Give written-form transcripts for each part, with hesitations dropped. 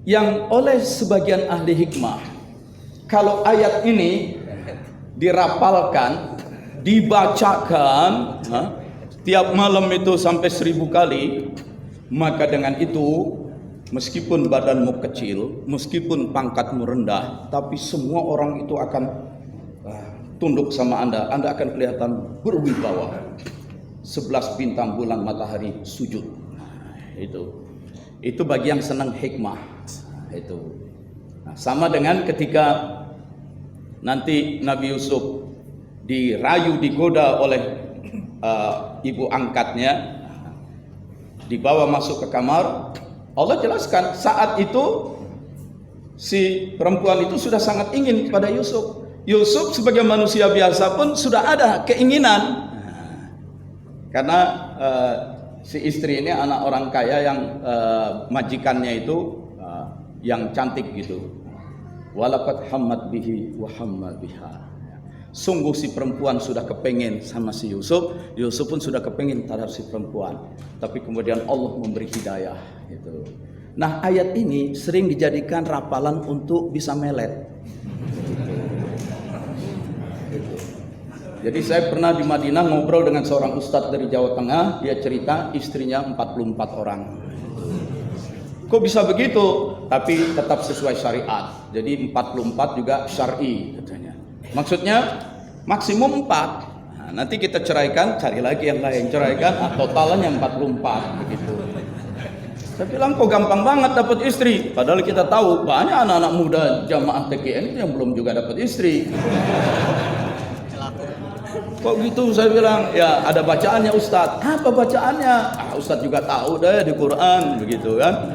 yang oleh sebagian ahli hikmah, kalau ayat ini dirapalkan, dibacakan tiap malam itu sampai 1000 kali, maka dengan itu meskipun badanmu kecil, meskipun pangkatmu rendah, tapi semua orang itu akan tunduk sama Anda akan kelihatan berwibawa. 11 bintang, bulan, matahari sujud. Itu bagi yang senang hikmah. Sama dengan ketika nanti Nabi Yusuf dirayu, digoda oleh ibu angkatnya, dibawa masuk ke kamar. Allah jelaskan saat itu si perempuan itu sudah sangat ingin pada Yusuf. Yusuf sebagai manusia biasa pun sudah ada keinginan, karena si istri ini anak orang kaya yang majikannya itu yang cantik gitu. Walaqad hammat bihi wa hamma biha. Sungguh si perempuan sudah kepengen sama si Yusuf, Yusuf pun sudah kepengen terhadap si perempuan. Tapi kemudian Allah memberi hidayah gitu. Nah, ayat ini sering dijadikan rapalan untuk bisa melet. Jadi saya pernah di Madinah ngobrol dengan seorang ustadz dari Jawa Tengah, dia cerita istrinya 44 orang. Kok bisa begitu? Tapi tetap sesuai syariat. Jadi 44 juga syar'i katanya. Maksudnya maksimum 4. Nah, nanti kita ceraikan, cari lagi yang lain, ceraikan, totalnya 44 begitu. Saya bilang kok gampang banget dapat istri, padahal kita tahu banyak anak-anak muda jamaah TKN yang belum juga dapat istri. Kok gitu? Saya bilang, ya ada bacaannya Ustadz. Apa bacaannya? Ustadz juga tahu deh di Quran begitu kan.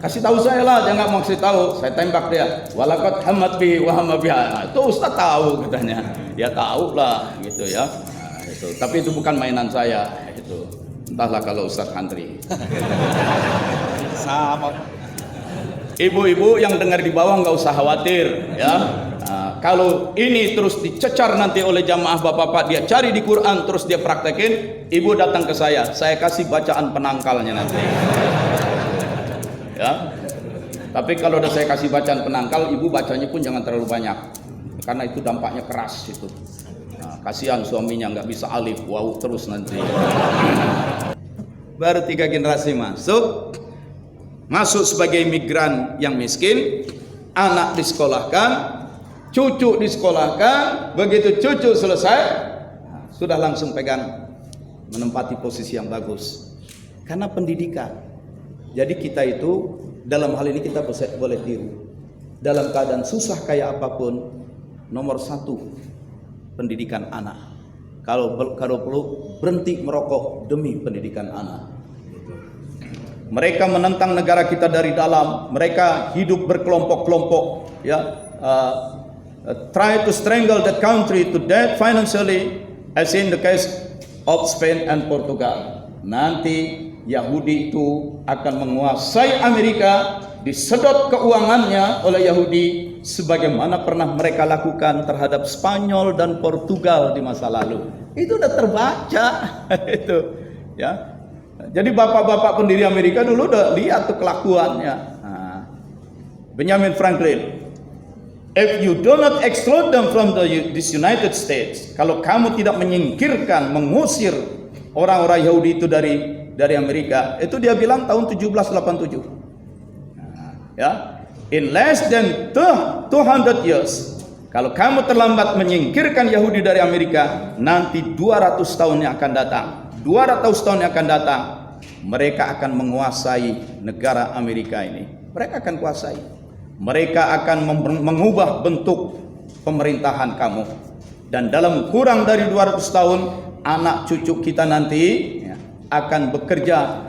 Kasih tahu saya lah, dia nggak mau kasih tahu. Saya tembak dia. Walaqad hammat bihi wa hamma biha. Itu Ustadz tahu katanya. Ya tahu lah gitu ya. Itu. Tapi itu bukan mainan saya itu. Entahlah kalau Ustadz Handri. Sama. Ibu-ibu yang dengar di bawah nggak usah khawatir ya. Kalau ini terus dicecar nanti oleh jamaah bapak-bapak, dia cari di Quran terus dia praktekin, ibu datang ke saya kasih bacaan penangkalnya nanti. Ya. Tapi kalau udah saya kasih bacaan penangkal, ibu bacanya pun jangan terlalu banyak, karena itu dampaknya keras itu. Nah, kasihan suaminya nggak bisa alif, wow terus nanti. Baru 3 generasi masuk sebagai migran yang miskin, anak disekolahkan, cucu disekolahkan, begitu cucu selesai, sudah langsung pegang, menempati posisi yang bagus. Karena pendidikan. Jadi kita itu, dalam hal ini kita boleh tiru. Dalam keadaan susah kayak apapun, nomor 1, pendidikan anak. Kalau perlu, berhenti merokok demi pendidikan anak. Mereka menentang negara kita dari dalam, mereka hidup berkelompok-kelompok, ya. Try to strangle that country to death financially, as in the case of Spain and Portugal. Nanti Yahudi itu akan menguasai Amerika, disedot keuangannya oleh Yahudi, sebagaimana pernah mereka lakukan terhadap Spanyol dan Portugal di masa lalu. Itu udah terbaca. Itu, ya. Jadi bapak-bapak pendiri Amerika dulu udah lihat tuh kelakuannya. Benjamin Franklin. If you do not exclude them from this United States, kalau kamu tidak menyingkirkan, mengusir orang-orang Yahudi itu dari Amerika, itu dia bilang tahun 1787. Ya, in less than 200 years, kalau kamu terlambat menyingkirkan Yahudi dari Amerika, nanti 200 tahun yang akan datang, 200 tahun yang akan datang, mereka akan menguasai negara Amerika ini. Mereka akan kuasai. Mereka akan mengubah bentuk pemerintahan kamu. Dan dalam kurang dari 200 tahun, anak cucu kita nanti akan bekerja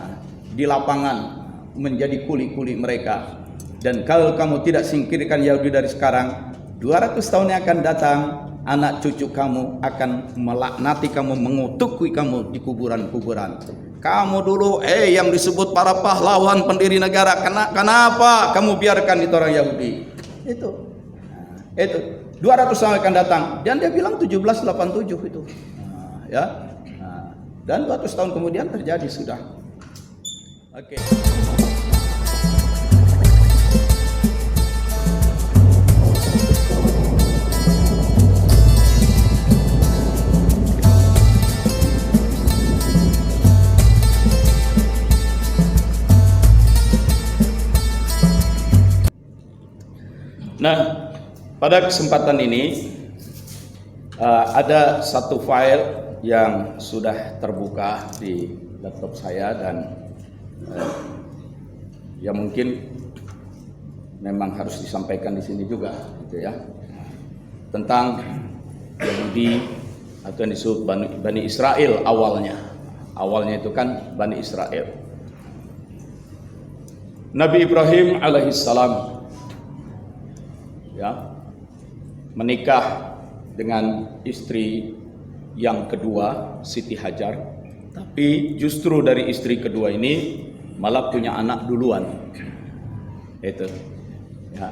di lapangan menjadi kuli-kuli mereka. Dan kalau kamu tidak singkirkan Yahudi dari sekarang, 200 tahun yang akan datang, anak cucu kamu akan melaknati kamu, mengutuki kamu di kuburan-kuburan. Kamu dulu yang disebut para pahlawan pendiri negara, kenapa kamu biarkan itu orang Yahudi? Itu 200 tahun akan datang. Dan dia bilang 1787 itu. Ya. Dan 200 tahun kemudian terjadi sudah. Oke. Nah, pada kesempatan ini ada satu file yang sudah terbuka di laptop saya dan ya mungkin memang harus disampaikan di sini juga, gitu ya, tentang Yahudi atau yang disebut Bani Israel awalnya itu kan Bani Israel. Nabi Ibrahim alaihissalam ya menikah dengan istri yang kedua, Siti Hajar, tapi justru dari istri kedua ini malah punya anak duluan, itu ya,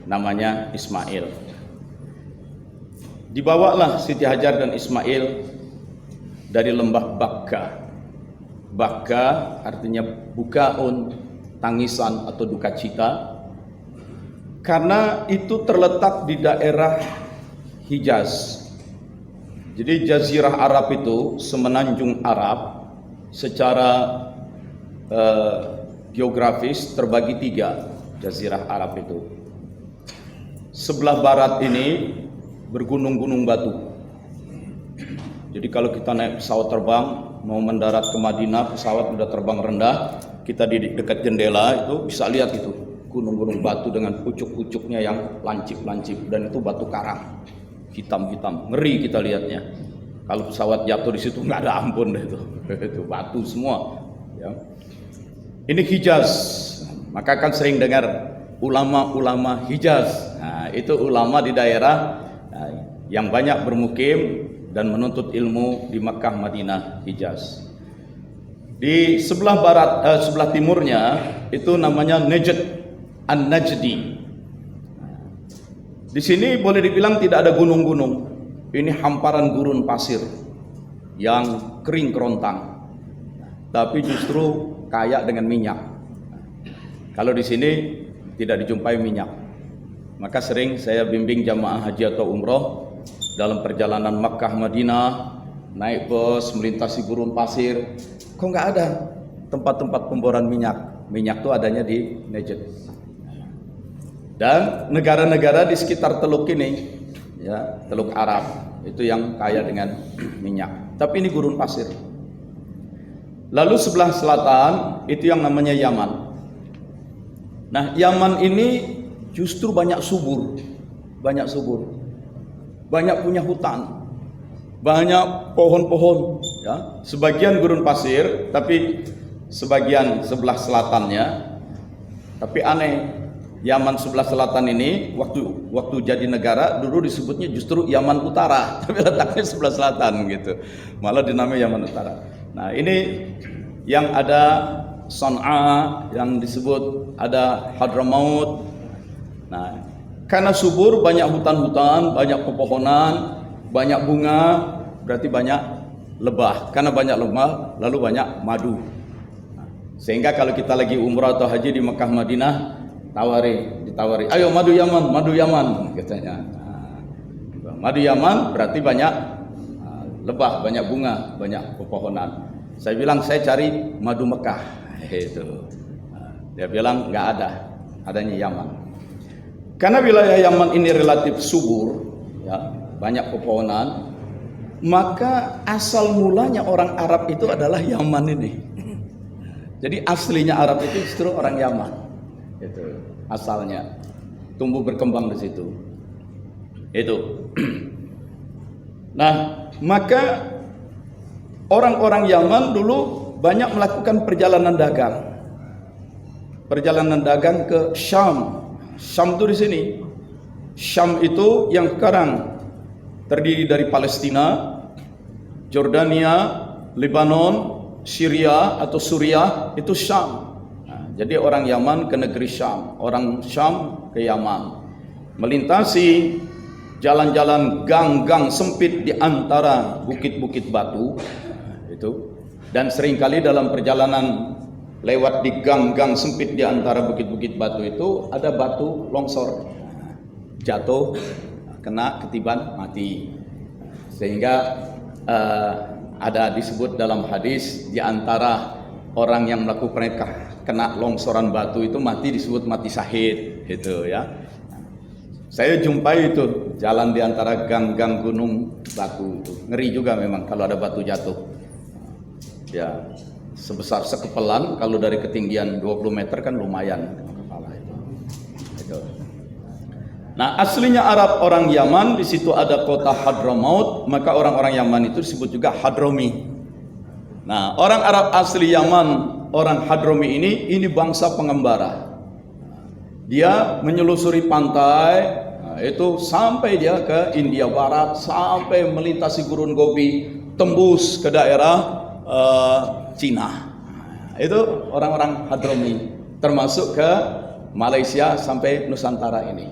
namanya Ismail. Dibawalah Siti Hajar dan Ismail dari lembah Bakka. Bakka artinya bukaun, tangisan atau duka cita, karena itu terletak di daerah Hijaz. Jadi Jazirah Arab itu semenanjung Arab secara geografis terbagi 3 Jazirah Arab itu. Sebelah barat ini bergunung-gunung batu. Jadi kalau kita naik pesawat terbang mau mendarat ke Madinah, pesawat udah terbang rendah, kita di dekat jendela itu bisa lihat itu gunung-gunung batu dengan pucuk-pucuknya yang lancip-lancip, dan itu batu karang hitam-hitam, ngeri kita lihatnya. Kalau pesawat jatuh di situ nggak ada ampun deh itu batu semua. Ya. Ini Hijaz, maka kan sering dengar ulama-ulama Hijaz. Nah, itu ulama di daerah yang banyak bermukim dan menuntut ilmu di Makkah, Madinah, Hijaz. Di sebelah barat, sebelah timurnya itu namanya Najd, An-Najdi. Di sini boleh dibilang tidak ada gunung-gunung. Ini hamparan gurun pasir yang kering kerontang, tapi justru kaya dengan minyak. Kalau di sini tidak dijumpai minyak, maka sering saya bimbing jamaah haji atau umroh dalam perjalanan Makkah Madinah, naik bus melintasi gurun pasir, kok nggak ada tempat-tempat pemboran minyak. Minyak itu adanya di Najd dan negara-negara di sekitar teluk ini, ya, teluk Arab itu yang kaya dengan minyak. Tapi ini gurun pasir. Lalu sebelah selatan itu yang namanya Yaman. Nah, Yaman ini justru banyak subur, banyak punya hutan, banyak pohon-pohon, ya. Sebagian gurun pasir, tapi sebagian sebelah selatannya. Tapi aneh, Yaman sebelah selatan ini waktu jadi negara dulu disebutnya justru Yaman Utara, tapi letaknya sebelah selatan gitu, malah dinamai Yaman Utara. Nah, ini yang ada Sana'a, yang disebut ada Hadramaut. Nah, karena subur, banyak hutan-hutan, banyak pepohonan, banyak bunga, berarti banyak lebah. Karena banyak lebah, lalu banyak madu. Nah, sehingga kalau kita lagi umrah atau haji di Mekah Madinah, ditawari, ayo madu Yaman katanya. Nah, madu Yaman berarti banyak lebah, banyak bunga, banyak pepohonan. Saya bilang saya cari madu Mekah, itu. Dia bilang nggak ada, adanya Yaman. Karena wilayah Yaman ini relatif subur, ya, banyak pepohonan, maka asal mulanya orang Arab itu adalah Yaman ini. Jadi aslinya Arab itu justru orang Yaman, itu asalnya, tumbuh berkembang di situ. Itu. Nah, maka orang-orang Yaman dulu banyak melakukan perjalanan dagang. Perjalanan dagang ke Syam. Syam itu di sini. Syam itu yang sekarang terdiri dari Palestina, Jordania, Lebanon, Syria atau Suriah, itu Syam. Nah, jadi orang Yaman ke negeri Syam, orang Syam ke Yaman, melintasi jalan-jalan gang-gang sempit di antara bukit-bukit batu itu, dan seringkali dalam perjalanan lewat di gang-gang sempit di antara bukit-bukit batu itu ada batu longsor, jatuh, kena ketiban, mati. Sehingga ada disebut dalam hadis di antara orang yang melakukan kena longsoran batu itu mati disebut mati syahid itu ya. Saya jumpai itu jalan di antara gang-gang gunung batu itu. Ngeri juga memang kalau ada batu jatuh. Ya, sebesar sekepelan, kalau dari ketinggian 20 meter kan lumayan kepala itu. Itu. Nah, aslinya Arab orang Yaman, di situ ada kota Hadramaut, maka orang-orang Yaman itu disebut juga Hadrami. Nah, orang Arab asli Yaman, orang Hadrami ini bangsa pengembara. Dia menyelusuri pantai, nah, itu sampai dia ke India Barat, sampai melintasi gurun Gobi, tembus ke daerah Cina. Nah, itu orang-orang Hadrami, termasuk ke Malaysia sampai Nusantara ini.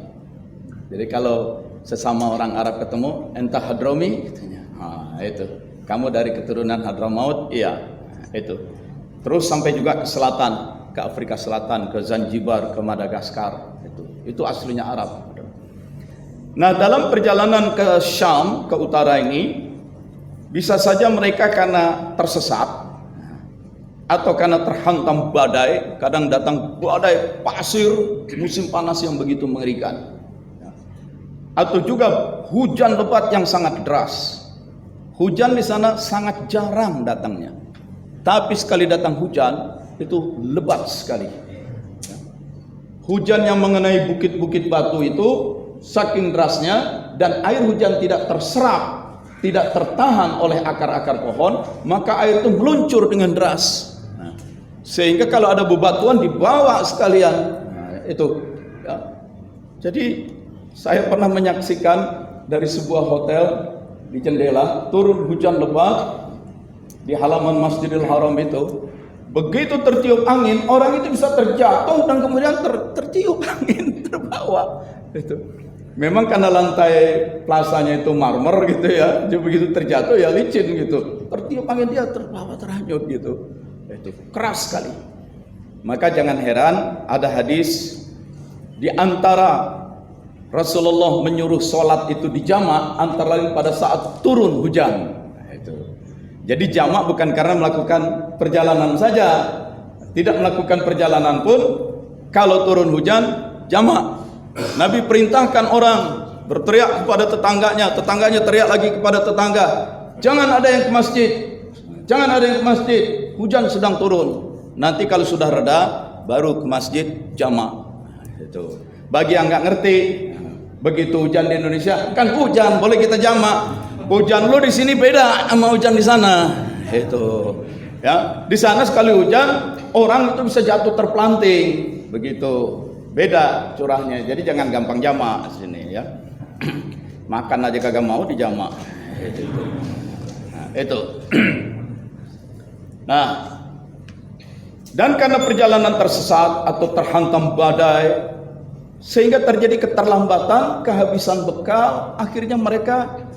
Jadi kalau sesama orang Arab ketemu, entah Hadrami, nah, itu kamu dari keturunan Hadramaut, iya, itu. Terus sampai juga ke selatan, ke Afrika Selatan, ke Zanzibar, ke Madagaskar, itu aslinya Arab. Nah, dalam perjalanan ke Syam, ke utara ini, bisa saja mereka karena tersesat atau karena terhantam badai. Kadang datang badai pasir, musim panas yang begitu mengerikan. Atau juga hujan lebat yang sangat deras. Hujan di sana sangat jarang datangnya. Tapi sekali datang hujan, itu lebat sekali. Hujan yang mengenai bukit-bukit batu itu saking derasnya, dan air hujan tidak terserap, tidak tertahan oleh akar-akar pohon, maka air itu meluncur dengan deras. Sehingga kalau ada bebatuan dibawa sekalian. Nah, itu. Ya. Jadi saya pernah menyaksikan dari sebuah hotel di jendela turun hujan lebat di halaman Masjidil Haram itu. Begitu tertiup angin, orang itu bisa terjatuh dan kemudian tertiup angin, terbawa. Itu. Memang karena lantai plasanya itu marmer gitu ya, dia begitu terjatuh ya licin gitu. Tertiup angin dia terbawa, terhanyut gitu. Itu keras sekali. Maka jangan heran ada hadis di antara Rasulullah menyuruh sholat itu di jamak, antara lain pada saat turun hujan. Itu. Jadi jamak bukan karena melakukan perjalanan saja, tidak melakukan perjalanan pun kalau turun hujan jamak. Nabi perintahkan orang berteriak kepada tetangganya, tetangganya teriak lagi kepada tetangga, jangan ada yang ke masjid, jangan ada yang ke masjid, hujan sedang turun. Nanti kalau sudah reda baru ke masjid jamak. Itu. Bagi yang nggak ngerti, begitu hujan di Indonesia, kan hujan boleh kita jamak. Hujan lu di sini beda sama hujan di sana. Itu. Ya, di sana sekali hujan orang itu bisa jatuh terpelanting. Begitu. Beda curahnya. Jadi jangan gampang jamak di sini ya. Makan aja kagak mau dijamak. Itu. Nah, itu. Nah, dan karena perjalanan tersesat atau terhantam badai, sehingga terjadi keterlambatan, kehabisan bekal, akhirnya mereka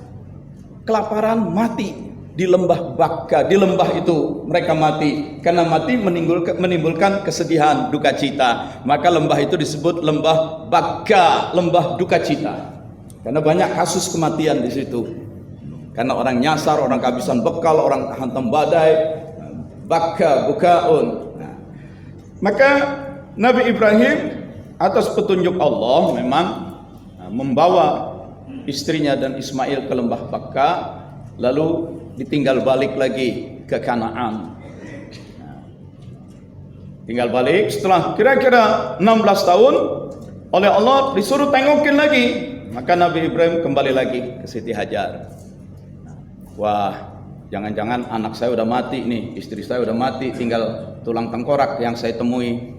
kelaparan, mati di lembah Bakka. Di lembah itu mereka mati, karena mati menimbulkan kesedihan, duka cita. Maka lembah itu disebut lembah Bakka, lembah duka cita. Karena banyak kasus kematian di situ. Karena orang nyasar, orang kehabisan bekal, orang hantam badai. Bakka, bukaun. Nah, maka Nabi Ibrahim atas petunjuk Allah memang membawa istrinya dan Ismail ke lembah Bakka, lalu ditinggal balik lagi ke Kanaan. Tinggal balik setelah kira-kira 16 tahun, oleh Allah disuruh tengokin lagi. Maka Nabi Ibrahim kembali lagi ke Siti Hajar. Wah, jangan-jangan anak saya udah mati nih, istri saya udah mati, tinggal tulang tengkorak yang saya temui.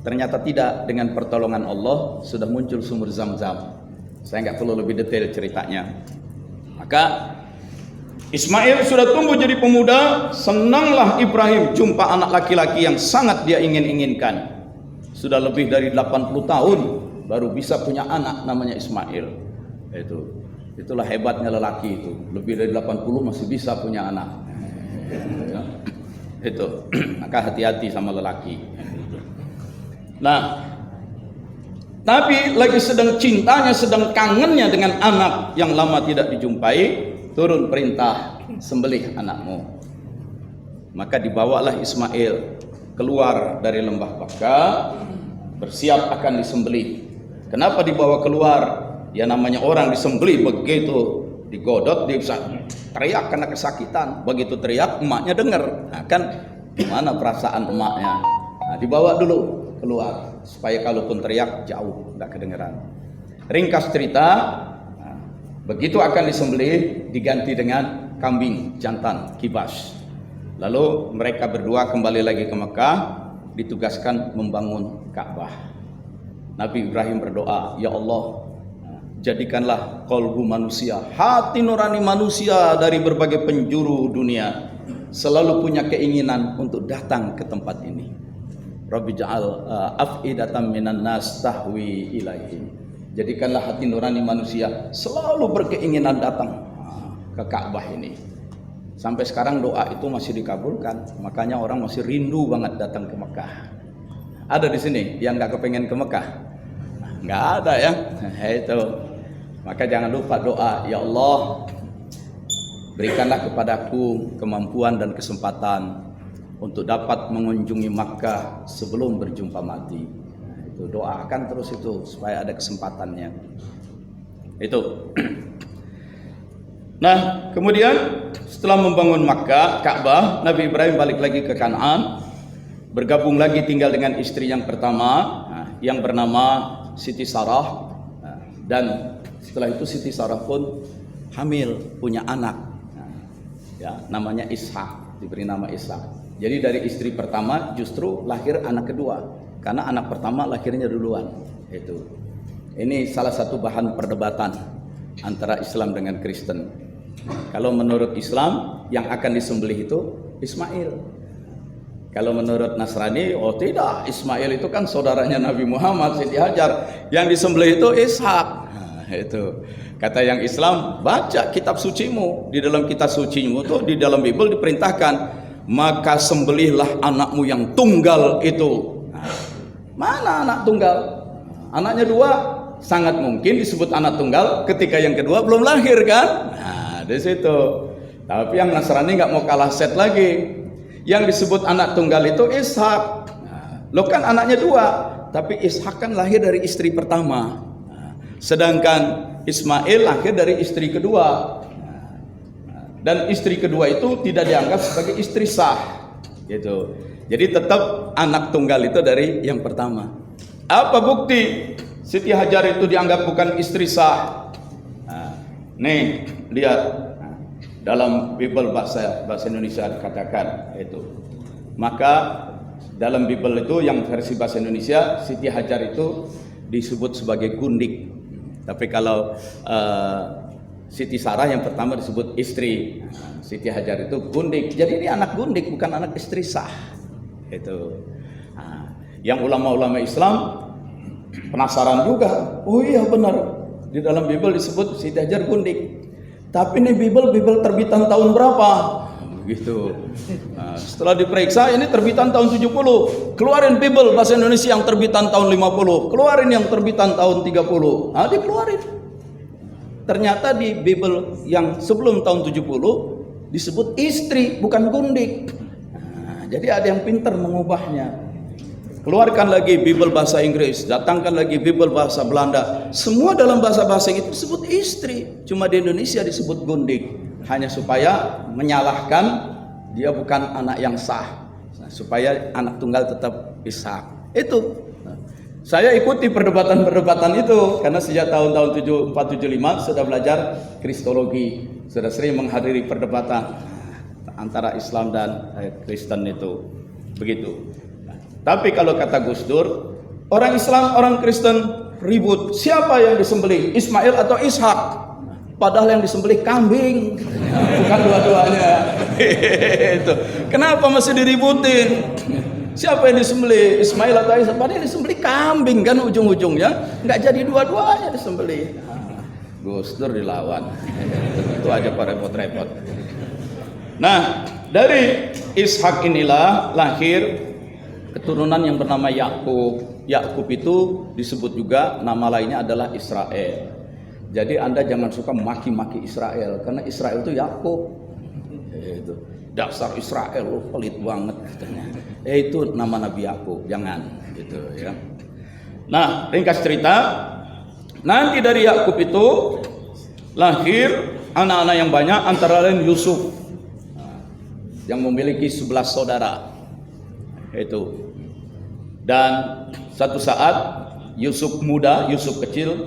Ternyata tidak, dengan pertolongan Allah sudah muncul sumur Zam-Zam. Saya nggak perlu lebih detail ceritanya. Maka Ismail sudah tumbuh jadi pemuda, senanglah Ibrahim jumpa anak laki-laki yang sangat dia ingin-inginkan. Sudah lebih dari 80 tahun baru bisa punya anak namanya Ismail. Itulah hebatnya lelaki itu. Lebih dari 80 masih bisa punya anak. Itu. Maka hati-hati sama lelaki. Nah, tapi lagi sedang cintanya, sedang kangennya dengan anak yang lama tidak dijumpai, turun perintah, sembelih anakmu. Maka dibawalah Ismail keluar dari lembah Baka, bersiap akan disembelih. Kenapa dibawa keluar? Ya namanya orang disembelih, begitu digodot dia bisa teriak karena kesakitan. Begitu teriak emaknya dengar. Nah, kan gimana perasaan emaknya? Nah, dibawa dulu keluar supaya kalaupun teriak jauh nggak kedengeran. Ringkas cerita, nah, begitu akan disembelih diganti dengan kambing jantan kibas. Lalu mereka berdua kembali lagi ke Mekah, ditugaskan membangun Ka'bah. Nabi Ibrahim berdoa, ya Allah, jadikanlah qalbu manusia, hati nurani manusia dari berbagai penjuru dunia selalu punya keinginan untuk datang ke tempat ini. Rabbi ja'al af'idatan minan nas tahwi ilaihim. Jadikanlah hati nurani manusia selalu berkeinginan datang ke Ka'bah ini. Sampai sekarang doa itu masih dikabulkan, makanya orang masih rindu banget datang ke Mekah. Ada di sini yang nggak kepengen ke Mekah? Nggak ada ya. Itu. Maka jangan lupa doa, ya Allah, berikanlah kepadaku kemampuan dan kesempatan untuk dapat mengunjungi Makkah sebelum berjumpa mati. Itu doakan terus itu supaya ada kesempatannya. Itu. Nah, kemudian setelah membangun Makkah, Ka'bah, Nabi Ibrahim balik lagi ke Kan'an, bergabung lagi tinggal dengan istri yang pertama, yang bernama Siti Sarah, dan setelah itu Siti Sarah pun hamil, punya anak, ya, namanya Ishak, diberi nama Ishak. Jadi dari istri pertama justru lahir anak kedua, karena anak pertama lahirnya duluan. Itu. Ini salah satu bahan perdebatan antara Islam dengan Kristen. Kalau menurut Islam yang akan disembelih itu Ismail. Kalau menurut Nasrani, oh tidak, Ismail itu kan saudaranya Nabi Muhammad, Siti Hajar. Yang disembelih itu Ishak. Nah, itu. Kata yang Islam, baca kitab sucimu. Di dalam kitab sucimu itu, di dalam Bible diperintahkan, maka sembelihlah anakmu yang tunggal itu. Nah, mana anak tunggal? Anaknya dua, sangat mungkin disebut anak tunggal ketika yang kedua belum lahir kan? Nah, di situ. Tapi yang Nasrani nggak mau kalah set lagi. Yang disebut anak tunggal itu Ishak. Nah, lo kan anaknya dua, tapi Ishak kan lahir dari istri pertama. Nah, sedangkan Ismail lahir dari istri kedua. Nah, dan istri kedua itu tidak dianggap sebagai istri sah. Gitu. Jadi tetap anak tunggal itu dari yang pertama. Apa bukti Siti Hajar itu dianggap bukan istri sah? Nah, nih lihat. Dalam Bible bahasa Indonesia dikatakan itu. Maka dalam Bible itu yang versi bahasa Indonesia, Siti Hajar itu disebut sebagai gundik. Tapi kalau Siti Sarah yang pertama disebut istri, Siti Hajar itu gundik. Jadi ini anak gundik, bukan anak istri sah. Itu. Nah, yang ulama-ulama Islam penasaran juga. Oh iya benar. Di dalam Bible disebut Siti Hajar gundik. Tapi ini Bible terbitan tahun berapa? Begitu. Nah, setelah diperiksa ini terbitan tahun 70. Keluarin Bible bahasa Indonesia yang terbitan tahun 50. Keluarin yang terbitan tahun 30. Nah, dikeluarin. Ternyata di Bible yang sebelum tahun 70 disebut istri, bukan gundik. Nah, jadi ada yang pintar mengubahnya. Keluarkan lagi Bible bahasa Inggris, datangkan lagi Bible bahasa Belanda. Semua dalam bahasa-bahasa itu disebut istri. Cuma di Indonesia disebut gundik. Hanya supaya menyalahkan dia bukan anak yang sah. Supaya anak tunggal tetap Ishak. Itu. Saya ikuti perdebatan-perdebatan itu. Karena sejak tahun-tahun 74-75 sudah belajar Kristologi. Sudah sering menghadiri perdebatan antara Islam dan Kristen itu. Begitu. Tapi kalau kata Gus Dur, orang Islam, orang Kristen ribut, siapa yang disembelih, Ismail atau Ishak? Padahal yang disembelih kambing, bukan dua-duanya. Itu. Kenapa masih diributin? Siapa yang disembelih, Ismail atau Ishak? Padahal yang disembelih kambing kan ujung-ujungnya, nggak jadi dua-duanya disembelih. Gus Dur dilawan. Itu aja pak repot-repot. Nah, dari Ishak inilah lahir keturunan yang bernama Yakub. Yakub itu disebut juga nama lainnya adalah Israel. Jadi Anda jangan suka maki-maki Israel, karena Israel itu Yakub. Itu. dasar Israel lo pelit banget katanya. Itu nama Nabi Yakub, jangan gitu ya. Nah, ringkas cerita, nanti dari Yakub itu lahir anak-anak yang banyak, antara lain Yusuf yang memiliki 11 saudara itu. Dan satu saat Yusuf muda, Yusuf kecil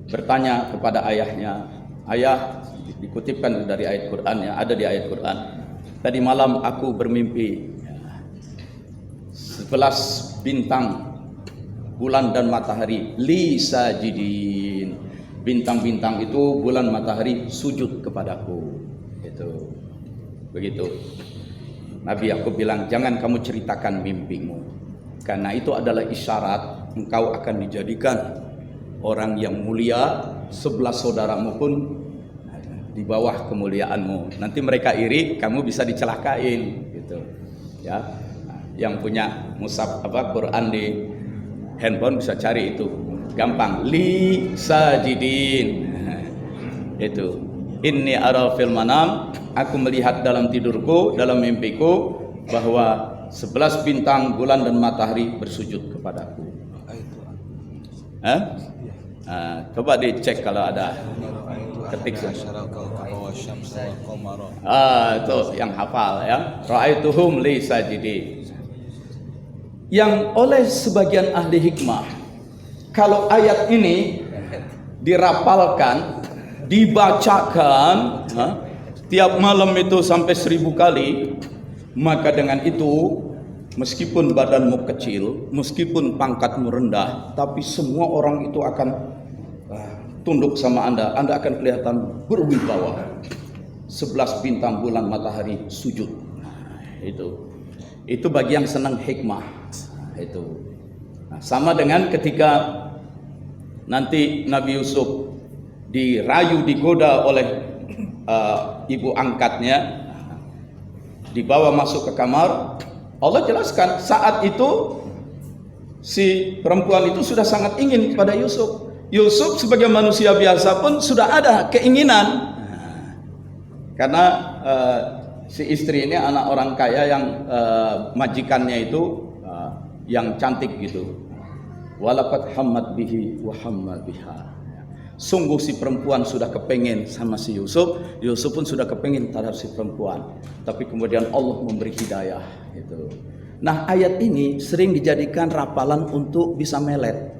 bertanya kepada ayahnya, ayah, dikutipkan dari ayat Quran ya, ada di ayat Quran, tadi malam aku bermimpi 11 bintang, bulan dan matahari li sajidin. Bintang-bintang itu, bulan, matahari sujud kepadaku. Itu. Begitu. Nabi Yakub bilang, jangan kamu ceritakan mimpimu, karena itu adalah isyarat engkau akan dijadikan orang yang mulia. 11 saudaramu pun di bawah kemuliaanmu. Nanti mereka iri, kamu bisa dicelakain gitu. Ya. Yang punya mushaf Quran di handphone bisa cari itu. Gampang, li sajidin. Itu. Inni ara fil manam, aku melihat dalam tidurku, dalam mimpiku, bahwa 11 bintang, bulan dan matahari bersujud kepadaku. Coba dicek kalau ada. Ketik itu yang hafal ya. Ra'aituhum li sajidin. Yang oleh sebagian ahli hikmah, kalau ayat ini dirapalkan, dibacakan tiap malam itu sampai 1000 kali, maka dengan itu meskipun badanmu kecil, meskipun pangkatmu rendah, tapi semua orang itu akan tunduk sama Anda akan kelihatan berwibawa. 11 bintang, bulan, matahari sujud. Itu bagi yang senang hikmah. Sama dengan ketika nanti Nabi Yusuf dirayu, digoda oleh ibu angkatnya, dibawa masuk ke kamar. Allah jelaskan saat itu si perempuan itu sudah sangat ingin pada Yusuf. Yusuf sebagai manusia biasa pun sudah ada keinginan, karena si istri ini anak orang kaya yang majikannya itu yang cantik gitu. Walaqad hammat bihi wa hamma biha. Sungguh si perempuan sudah kepengen sama si Yusuf, Yusuf pun sudah kepengen terhadap si perempuan. Tapi kemudian Allah memberi hidayah gitu. Nah, ayat ini sering dijadikan rapalan untuk bisa melet.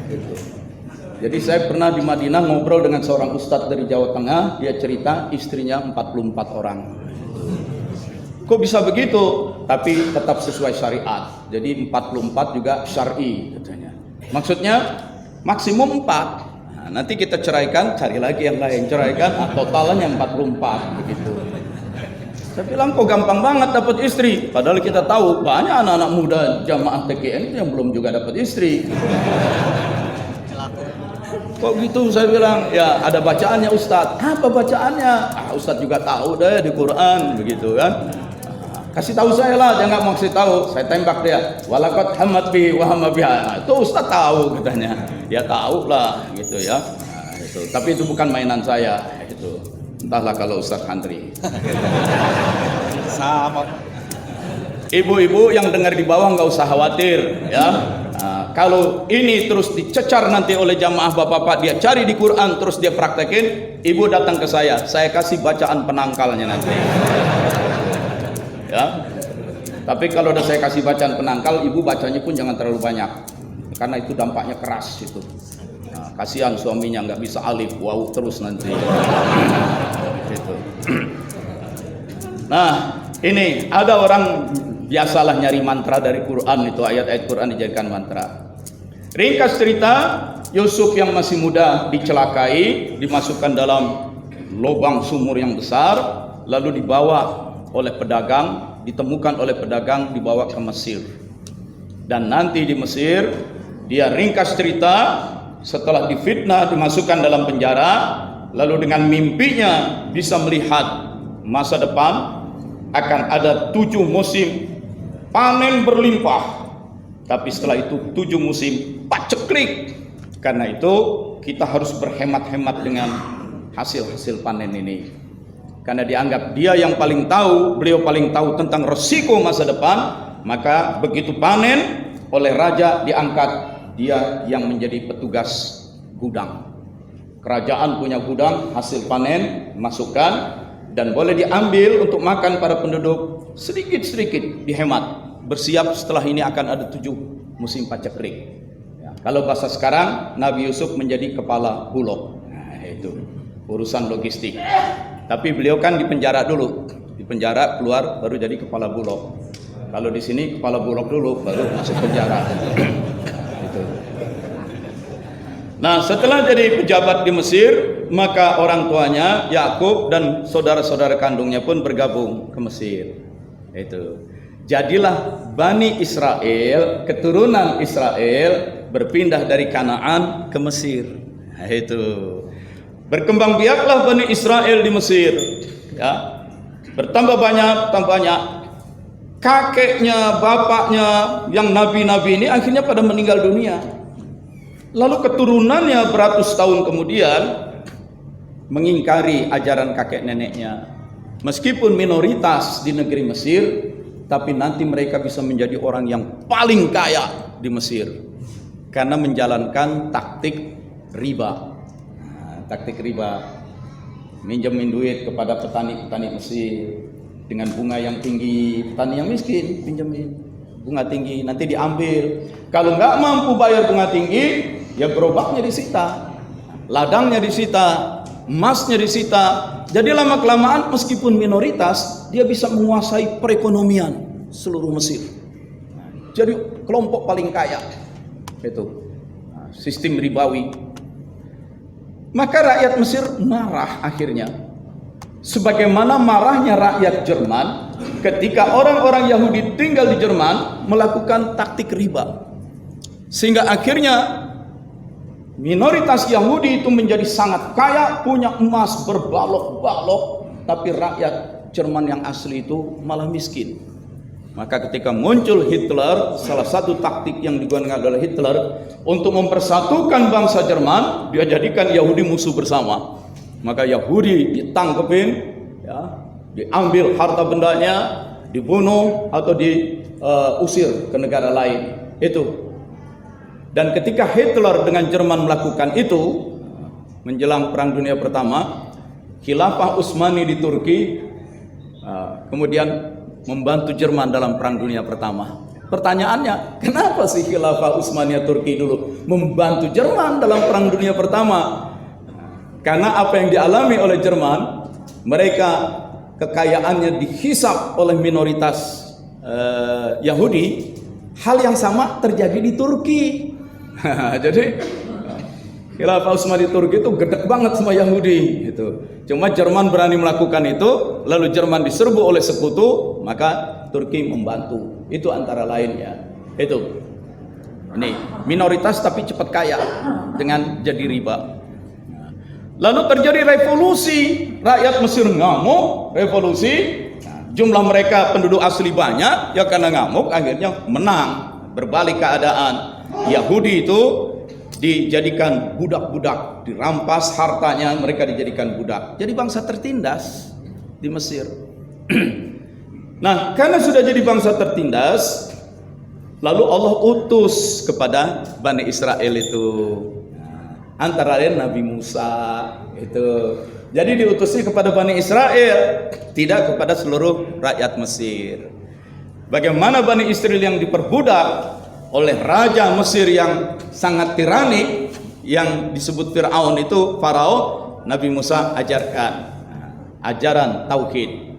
Gitu. Jadi saya pernah di Madinah ngobrol dengan seorang ustadz dari Jawa Tengah, dia cerita istrinya 44 orang. Kok bisa begitu? Tapi tetap sesuai syariat. Jadi 44 juga syar'i katanya. Maksudnya maksimum 4. Nah, nanti kita ceraikan, cari lagi yang lain, ceraikan, totalnya 44 begitu. Saya bilang kok gampang banget dapat istri, padahal kita tahu banyak anak-anak muda jamaah TKN yang belum juga dapat istri. Kok gitu? Saya bilang, ya ada bacaannya Ustadz. Apa bacaannya? Ustadz juga tahu deh di Quran begitu kan. Kasih tahu saya lah, dia nggak mau kasih tahu, saya tembak dia. Walaqad hammat bi wa hamma biha. Itu Ustaz tahu katanya. Ya tahu lah gitu ya. Itu. Tapi itu bukan mainan saya itu. Entahlah kalau Ustaz Handri. Sama. Ibu-ibu yang dengar di bawah nggak usah khawatir ya. Kalau ini terus dicecar nanti oleh jamaah bapak-bapak, dia cari di Quran terus dia praktekin, ibu datang ke saya kasih bacaan penangkalnya nanti. Ya. Tapi kalau udah saya kasih bacaan penangkal, ibu bacanya pun jangan terlalu banyak, karena itu dampaknya keras itu. Nah, kasihan suaminya nggak bisa alif wow terus nanti. Gitu. Nah, ini ada orang biasalah nyari mantra dari Quran, itu ayat-ayat Quran dijadikan mantra. Ringkas cerita, Yusuf yang masih muda dicelakai, dimasukkan dalam lubang sumur yang besar, lalu dibawa oleh pedagang, ditemukan oleh pedagang, dibawa ke Mesir. Dan nanti di Mesir, dia ringkas cerita, setelah difitnah, dimasukkan dalam penjara, lalu dengan mimpinya bisa melihat masa depan akan ada 7 musim panen berlimpah. Tapi setelah itu 7 musim paceklik. Karena itu kita harus berhemat-hemat dengan hasil-hasil panen ini. Karena dianggap dia yang paling tahu, beliau paling tahu tentang resiko masa depan, maka begitu panen oleh raja diangkat dia yang menjadi petugas gudang. Kerajaan punya gudang, hasil panen masukkan dan boleh diambil untuk makan para penduduk, sedikit-sedikit dihemat. Bersiap setelah ini akan ada 7 musim paceklik. Ya, kalau bahasa sekarang, Nabi Yusuf menjadi kepala bulog. Nah, itu urusan logistik. Tapi beliau kan dipenjara dulu, dipenjara keluar baru jadi kepala bulog. Kalau di sini kepala bulog dulu baru masuk penjara. Itu. Nah, setelah jadi pejabat di Mesir, maka orang tuanya Yakub dan saudara-saudara kandungnya pun bergabung ke Mesir. Itu. Jadilah Bani Israel, keturunan Israel berpindah dari Kanaan ke Mesir. Nah, itu. Berkembang biaklah Bani Israel di Mesir. Ya. Bertambah banyak. Kakeknya, bapaknya yang nabi-nabi ini akhirnya pada meninggal dunia. Lalu keturunannya beratus tahun kemudian mengingkari ajaran kakek neneknya. Meskipun minoritas di negeri Mesir, tapi nanti mereka bisa menjadi orang yang paling kaya di Mesir karena menjalankan taktik riba. Nah, taktik riba, minjemin duit kepada petani-petani Mesir dengan bunga yang tinggi. Petani yang miskin pinjemin bunga tinggi, nanti diambil. Kalau nggak mampu bayar bunga tinggi, ya gerobaknya disita, ladangnya disita, emasnya disita. Jadi lama-kelamaan meskipun minoritas, dia bisa menguasai perekonomian seluruh Mesir. Jadi kelompok paling kaya. Itu sistem ribawi. Maka rakyat Mesir marah akhirnya. Sebagaimana marahnya rakyat Jerman ketika orang-orang Yahudi tinggal di Jerman melakukan taktik riba. Sehingga akhirnya minoritas Yahudi itu menjadi sangat kaya, punya emas berbalok-balok, tapi rakyat Jerman yang asli itu malah miskin. Maka ketika muncul Hitler, salah satu taktik yang digunakan oleh Hitler untuk mempersatukan bangsa Jerman, dia jadikan Yahudi musuh bersama. Maka Yahudi ditangkepin, ya, diambil harta bendanya, dibunuh atau diusir ke negara lain. Itu. Dan ketika Hitler dengan Jerman melakukan itu, menjelang Perang Dunia Pertama, Khilafah Utsmani di Turki kemudian membantu Jerman dalam Perang Dunia Pertama. Pertanyaannya, kenapa sih Khilafah Utsmaniyah Turki dulu membantu Jerman dalam Perang Dunia Pertama? Karena apa yang dialami oleh Jerman, mereka kekayaannya dihisap oleh minoritas Yahudi. Hal yang sama terjadi di Turki. Jadi Khilafah Utsmani Turki itu gedek banget sama Yahudi gitu. Cuma Jerman berani melakukan itu, lalu Jerman diserbu oleh sekutu, maka Turki membantu. Itu antara lainnya. Itu. Ini minoritas tapi cepat kaya dengan jadi riba. Lalu terjadi revolusi, rakyat Mesir ngamuk, revolusi. Jumlah mereka penduduk asli banyak, ya karena ngamuk akhirnya menang, berbalik keadaan. Yahudi itu dijadikan budak-budak, dirampas hartanya, mereka dijadikan budak. Jadi bangsa tertindas di Mesir. Nah, karena sudah jadi bangsa tertindas, lalu Allah utus kepada Bani Israel itu, antara lain Nabi Musa itu. Jadi diutusnya kepada Bani Israel, tidak kepada seluruh rakyat Mesir. Bagaimana Bani Israel yang diperbudak oleh raja Mesir yang sangat tiranik, yang disebut Fir'aun itu, Farao, Nabi Musa ajarkan ajaran tauhid.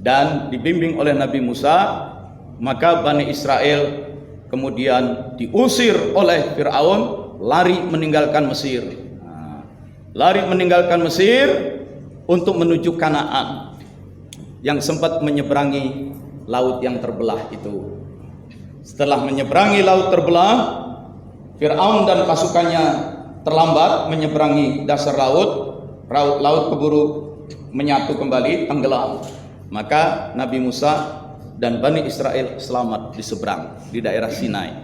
Dan dibimbing oleh Nabi Musa, maka Bani Israel kemudian diusir oleh Fir'aun, lari meninggalkan Mesir. Lari meninggalkan Mesir untuk menuju Kanaan yang sempat menyeberangi laut yang terbelah itu. Setelah menyeberangi laut terbelah, Fir'aun dan pasukannya terlambat menyeberangi dasar laut. Laut keburu menyatu kembali, tenggelam. Maka Nabi Musa dan Bani Israel selamat di seberang di daerah Sinai.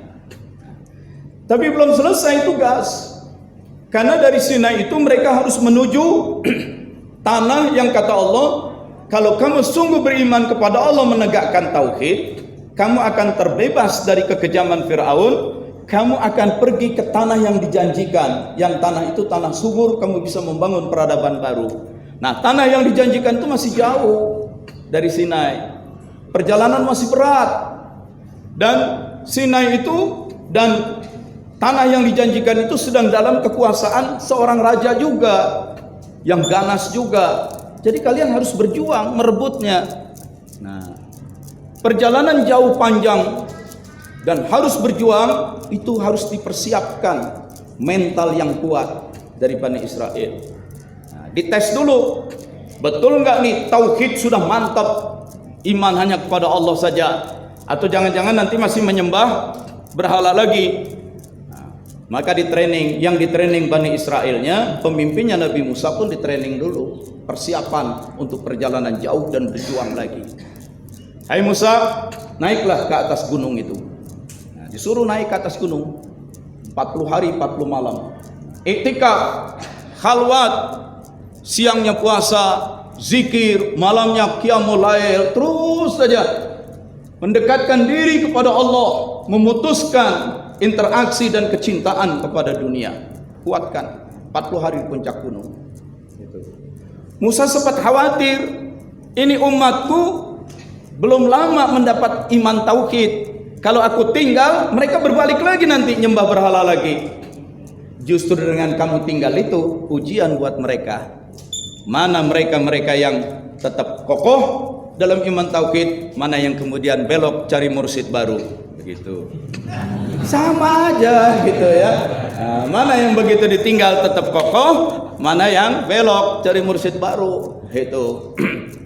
Tapi belum selesai tugas. Karena dari Sinai itu mereka harus menuju tanah yang kata Allah, kalau kamu sungguh beriman kepada Allah, menegakkan tauhid, kamu akan terbebas dari kekejaman Firaun. Kamu akan pergi ke tanah yang dijanjikan, yang tanah itu tanah subur, kamu bisa membangun peradaban baru. Nah, tanah yang dijanjikan itu masih jauh dari Sinai. Perjalanan masih berat. Dan Sinai itu dan tanah yang dijanjikan itu sedang dalam kekuasaan seorang raja juga, yang ganas juga. Jadi kalian harus berjuang merebutnya. Nah, perjalanan jauh panjang dan harus berjuang, itu harus dipersiapkan mental yang kuat dari Bani Israel. Nah, dites dulu, betul nggak nih tauhid sudah mantap, iman hanya kepada Allah saja, atau jangan-jangan nanti masih menyembah berhala lagi. Nah, maka di training, yang di training Bani Israelnya, pemimpinnya Nabi Musa pun di training dulu, persiapan untuk perjalanan jauh dan berjuang lagi. Hai Musa, naiklah ke atas gunung itu. Nah, disuruh naik ke atas gunung 40 hari 40 malam. Iktikaf, khalwat, siangnya puasa, zikir, malamnya qiyamul lail, terus saja mendekatkan diri kepada Allah, memutuskan interaksi dan kecintaan kepada dunia. Kuatkan 40 hari di puncak gunung. Musa sempat khawatir, ini umatku belum lama mendapat iman tauhid. Kalau aku tinggal, mereka berbalik lagi nanti nyembah berhala lagi. Justru dengan kamu tinggal itu ujian buat mereka. Mana mereka-mereka yang tetap kokoh dalam iman tauhid, mana yang kemudian belok cari mursyid baru, begitu. Sama aja gitu ya. Nah, mana yang begitu ditinggal tetap kokoh, mana yang belok cari mursyid baru, itu.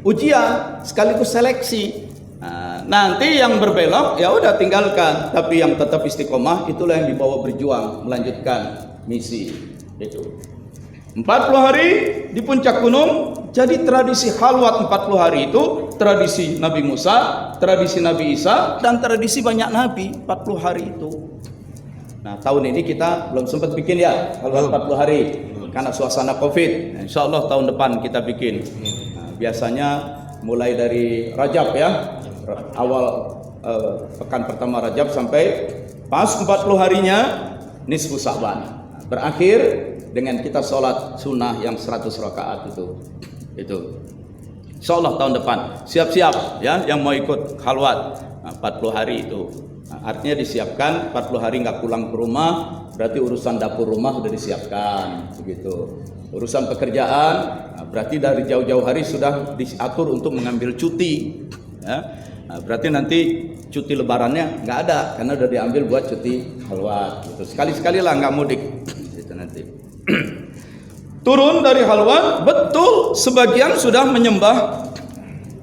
Ujian sekaligus seleksi. Nah, nanti yang berbelok ya udah tinggalkan, tapi yang tetap istiqomah itulah yang dibawa berjuang melanjutkan misi. Itu 40 hari di puncak gunung. Jadi tradisi khalwat 40 hari itu tradisi Nabi Musa, tradisi Nabi Isa, dan tradisi banyak nabi 40 hari itu. Nah, tahun ini kita belum sempat bikin ya khalwat 40 hari karena suasana Covid. Nah, insya Allah tahun depan kita bikin. Nah, biasanya mulai dari Rajab ya, awal pekan pertama Rajab sampai pas 40 harinya nisfu Sa'ban. Berakhir dengan kita sholat sunnah yang 100 rakaat itu. Insyaallah tahun depan siap-siap ya yang mau ikut khalwat 40 hari itu. Nah, artinya disiapkan 40 hari nggak pulang ke rumah, berarti urusan dapur rumah sudah disiapkan begitu. Urusan pekerjaan, nah, berarti dari jauh-jauh hari sudah diatur untuk mengambil cuti ya. Nah, berarti nanti cuti lebarannya nggak ada karena udah diambil buat cuti khalwat gitu. Sekali-sekali lah nggak mudik gitu nanti. Turun dari khalwat, betul sebagian sudah menyembah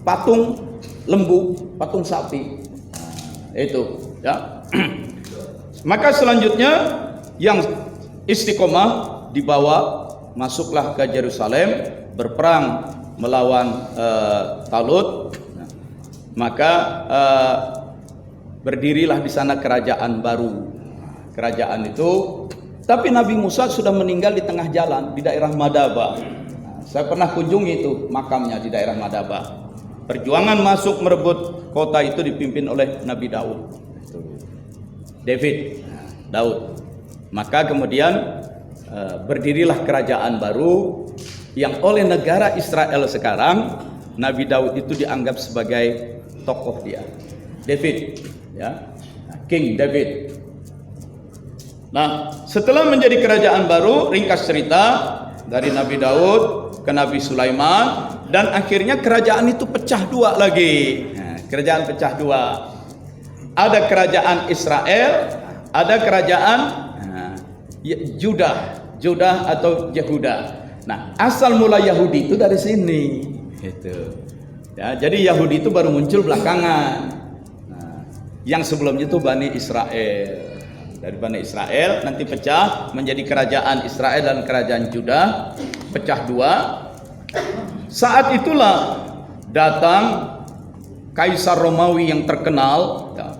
patung lembu, patung sapi. Nah, itu ya. Maka selanjutnya yang istiqomah dibawa masuklah ke Yerusalem, berperang melawan Talut. Nah, maka berdirilah di sana kerajaan baru. Kerajaan itu, tapi Nabi Musa sudah meninggal di tengah jalan di daerah Madaba. Nah, saya pernah kunjungi itu makamnya di daerah Madaba. Perjuangan masuk merebut kota itu dipimpin oleh Nabi Daud. David, Daud. Maka kemudian berdirilah kerajaan baru yang oleh negara Israel sekarang Nabi Daud itu dianggap sebagai tokoh dia. David, ya, King David. Nah, setelah menjadi kerajaan baru, ringkas cerita dari Nabi Daud ke Nabi Sulaiman, dan akhirnya kerajaan itu pecah dua lagi. Nah, kerajaan pecah dua. Ada kerajaan Israel, ada kerajaan Judah atau Yehuda. Nah, asal mula Yahudi itu dari sini. Gitu. Ya, jadi Yahudi itu baru muncul belakangan. Nah, yang sebelumnya itu Bani Israel. Dari Bani Israel nanti pecah menjadi kerajaan Israel dan kerajaan Judah, pecah dua. Saat itulah datang Kaisar Romawi yang terkenal, ya,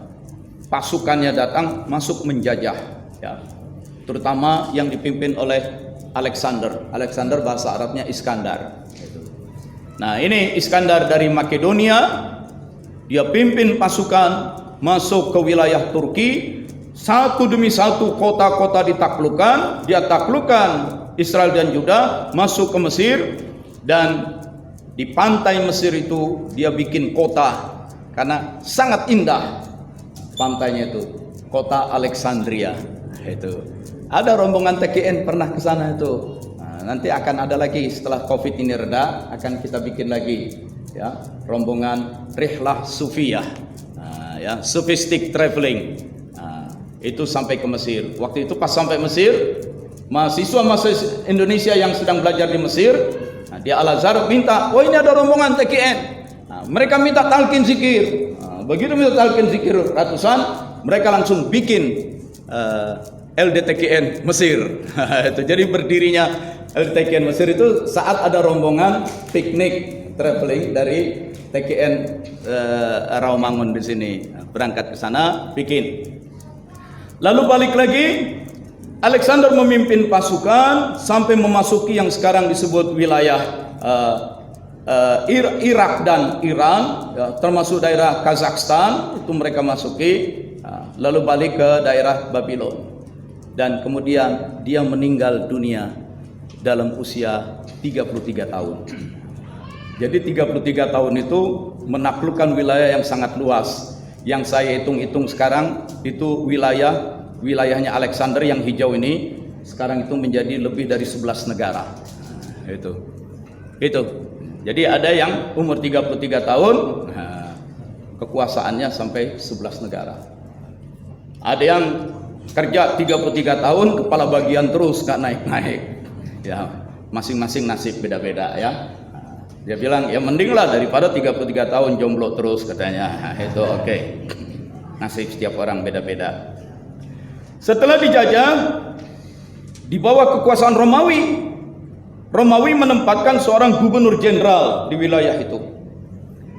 pasukannya datang masuk menjajah, ya, terutama yang dipimpin oleh Alexander. Alexander bahasa Arabnya Iskandar. Nah, ini Iskandar dari Makedonia. Dia pimpin pasukan masuk ke wilayah Turki. Satu demi satu kota-kota ditaklukkan. Dia taklukkan Israel dan Yuda, masuk ke Mesir. Dan di pantai Mesir itu dia bikin kota, karena sangat indah pantainya itu, kota Alexandria. Itu ada rombongan TKN pernah ke sana itu. Nanti akan ada lagi setelah Covid ini reda, akan kita bikin lagi ya, rombongan Rihlah Sufiyah, ya, Sufistic Traveling. Itu sampai ke Mesir. Waktu itu pas sampai Mesir, mahasiswa Indonesia yang sedang belajar di Mesir, dia Al-Azhar minta, oh ini ada rombongan TKN. Mereka minta talqin zikir. Begitu minta talqin zikir ratusan, mereka langsung bikin LDTKN Mesir. Itu jadi berdirinya LDTKN Mesir itu saat ada rombongan piknik traveling dari TKN Rawamangun di sini, berangkat ke sana bikin. Lalu balik lagi, Alexander memimpin pasukan sampai memasuki yang sekarang disebut wilayah Irak dan Iran, ya, termasuk daerah Kazakhstan itu mereka masuki. Lalu balik ke daerah Babylon. Dan kemudian dia meninggal dunia dalam usia 33 tahun. Jadi 33 tahun itu menaklukkan wilayah yang sangat luas. Yang saya hitung-hitung sekarang itu wilayahnya Alexander yang hijau ini sekarang itu menjadi lebih dari 11 negara. Itu. Jadi ada yang umur 33 tahun, kekuasaannya sampai 11 negara. Ada yang kerja 33 tahun, kepala bagian terus gak naik-naik. Ya, masing-masing nasib beda-beda ya. Dia bilang, ya mending lah daripada 33 tahun jomblo terus katanya. Itu oke. Nasib setiap orang beda-beda. Setelah dijajah, di bawah kekuasaan Romawi menempatkan seorang gubernur jenderal di wilayah itu.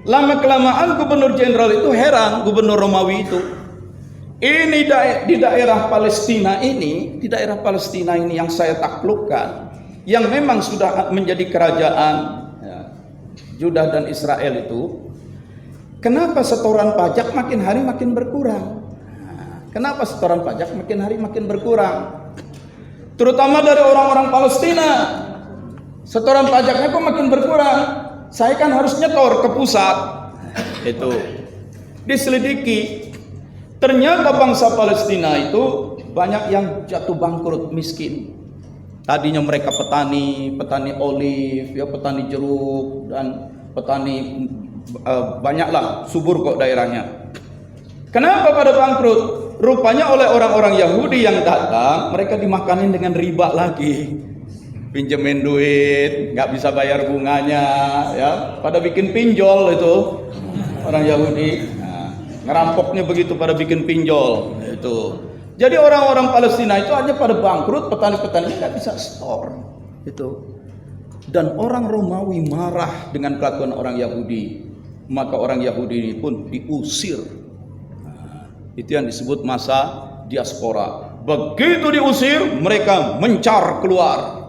Lama-kelamaan gubernur jenderal itu heran, gubernur Romawi itu. Ini di daerah Palestina ini yang saya taklukkan, yang memang sudah menjadi kerajaan ya, Juda dan Israel itu, kenapa setoran pajak makin hari makin berkurang? Kenapa setoran pajak makin hari makin berkurang? Terutama dari orang-orang Palestina, setoran pajaknya kok makin berkurang? Saya kan harus nyetor ke pusat. Itu diselidiki. Ternyata bangsa Palestina itu banyak yang jatuh bangkrut, miskin. Tadinya mereka petani olive, ya petani jeruk dan petani banyaklah, subur kok daerahnya. Kenapa pada bangkrut? Rupanya oleh orang-orang Yahudi yang datang, mereka dimakanin dengan riba lagi. Pinjemin duit, nggak bisa bayar bunganya, ya. Pada bikin pinjol itu orang Yahudi. Ngerampoknya begitu, pada bikin pinjol itu. Jadi orang-orang Palestina itu hanya pada bangkrut, petani-petani nggak bisa store itu. Dan orang Romawi marah dengan kelakuan orang Yahudi, maka orang Yahudi ini pun diusir. Itu yang disebut masa diaspora. Begitu diusir, mereka mencar keluar,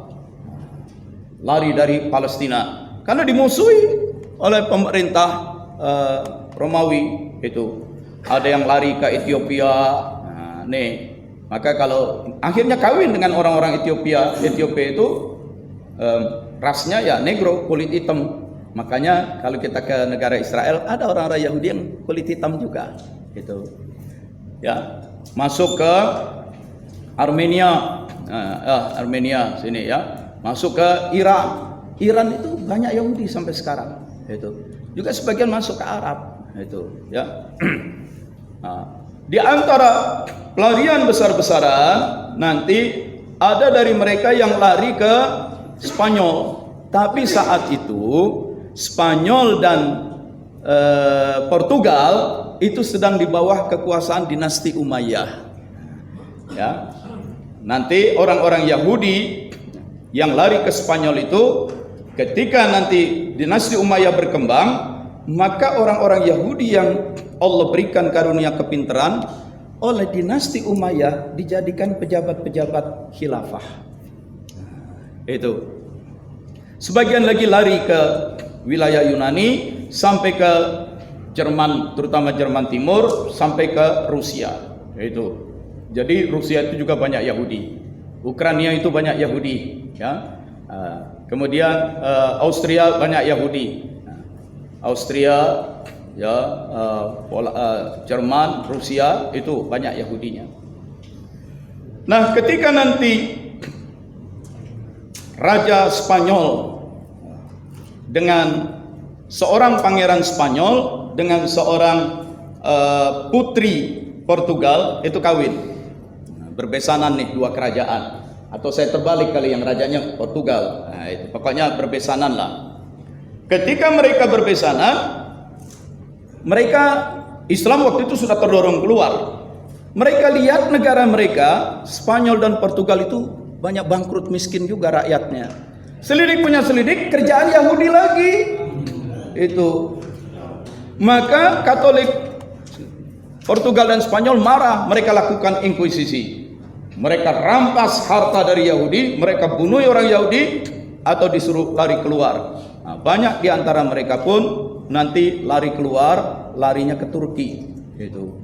lari dari Palestina karena dimusuhi oleh pemerintah Romawi itu. Ada yang lari ke Ethiopia. Maka kalau akhirnya kawin dengan orang-orang Ethiopia itu rasnya ya negro, kulit hitam. Makanya kalau kita ke negara Israel ada orang-orang Yahudi yang kulit hitam juga. Itu ya, masuk ke Armenia, Armenia sini ya, masuk ke Iran itu banyak Yahudi sampai sekarang. Itu juga sebagian masuk ke Arab. Itu ya. Di antara pelarian besar-besaran nanti ada dari mereka yang lari ke Spanyol, tapi saat itu Spanyol dan Portugal itu sedang di bawah kekuasaan dinasti Umayyah. Ya, nanti orang-orang Yahudi yang lari ke Spanyol itu, ketika nanti dinasti Umayyah berkembang, maka orang-orang Yahudi yang Allah berikan karunia kepintaran oleh dinasti Umayyah dijadikan pejabat-pejabat khilafah. Itu. Sebagian lagi lari ke wilayah Yunani sampai ke Jerman, terutama Jerman Timur sampai ke Rusia. Itu. Jadi Rusia itu juga banyak Yahudi. Ukraina itu banyak Yahudi, ya. Kemudian Austria banyak Yahudi. Austria, ya, Jerman, Rusia itu banyak Yahudinya. Nah, ketika nanti Raja Spanyol dengan seorang pangeran Spanyol dengan seorang putri Portugal itu kawin, berbesanan nih dua kerajaan, atau saya terbalik kali, yang rajanya Portugal. Nah, itu pokoknya berbesanan lah. Ketika mereka berbesanan, mereka Islam waktu itu sudah terdorong keluar. Mereka lihat negara mereka, Spanyol dan Portugal itu banyak bangkrut, miskin juga rakyatnya. Selidik punya selidik, kerjaan Yahudi lagi. Itu. Maka Katolik Portugal dan Spanyol marah, mereka lakukan inkuisisi. Mereka rampas harta dari Yahudi, mereka bunuh orang Yahudi atau disuruh lari keluar. Nah, banyak di antara mereka pun nanti lari keluar, larinya ke Turki. Itu.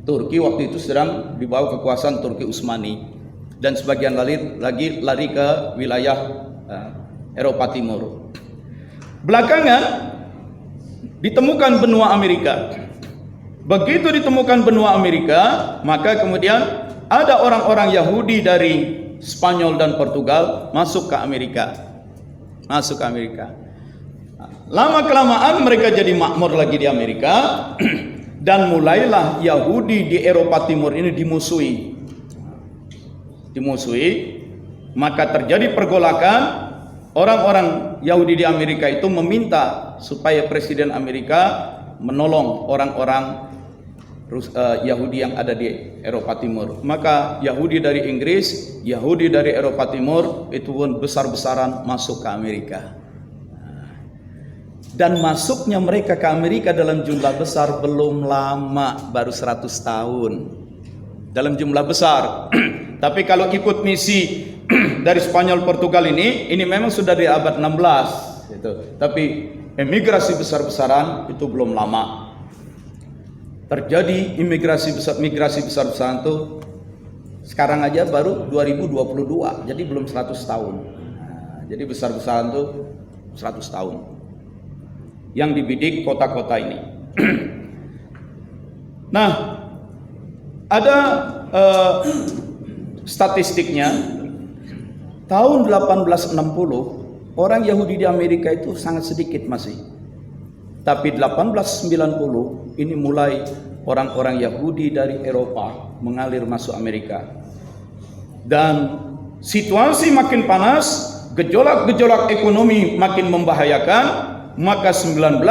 Turki waktu itu sedang di bawah kekuasaan Turki Utsmani, dan sebagian lagi lari ke wilayah Eropa Timur. Belakangan ditemukan benua Amerika. Begitu ditemukan benua Amerika, maka kemudian ada orang-orang Yahudi dari Spanyol dan Portugal masuk ke Amerika. Masuk ke Amerika. Lama kelamaan mereka jadi makmur lagi di Amerika. Dan mulailah Yahudi di Eropa Timur ini dimusuhi. Maka terjadi pergolakan. Orang-orang Yahudi di Amerika itu meminta supaya Presiden Amerika menolong orang-orang Yahudi yang ada di Eropa Timur. Maka Yahudi dari Inggris, Yahudi dari Eropa Timur itu pun besar-besaran masuk ke Amerika. Dan masuknya mereka ke Amerika dalam jumlah besar belum lama, baru 100 tahun. Dalam jumlah besar. Tapi kalau ikut misi dari Spanyol Portugal ini memang sudah di abad 16 gitu. Tapi emigrasi besar-besaran itu belum lama. Terjadi migrasi besar-besaran itu sekarang aja baru 2022. Jadi belum 100 tahun. Nah, jadi besar-besaran itu 100 tahun. Yang dibidik kota-kota ini. Nah, ada statistiknya. Tahun 1860 orang Yahudi di Amerika itu sangat sedikit masih. Tapi 1890 ini mulai orang-orang Yahudi dari Eropa mengalir masuk Amerika. Dan situasi makin panas, gejolak-gejolak ekonomi makin membahayakan. Maka 1910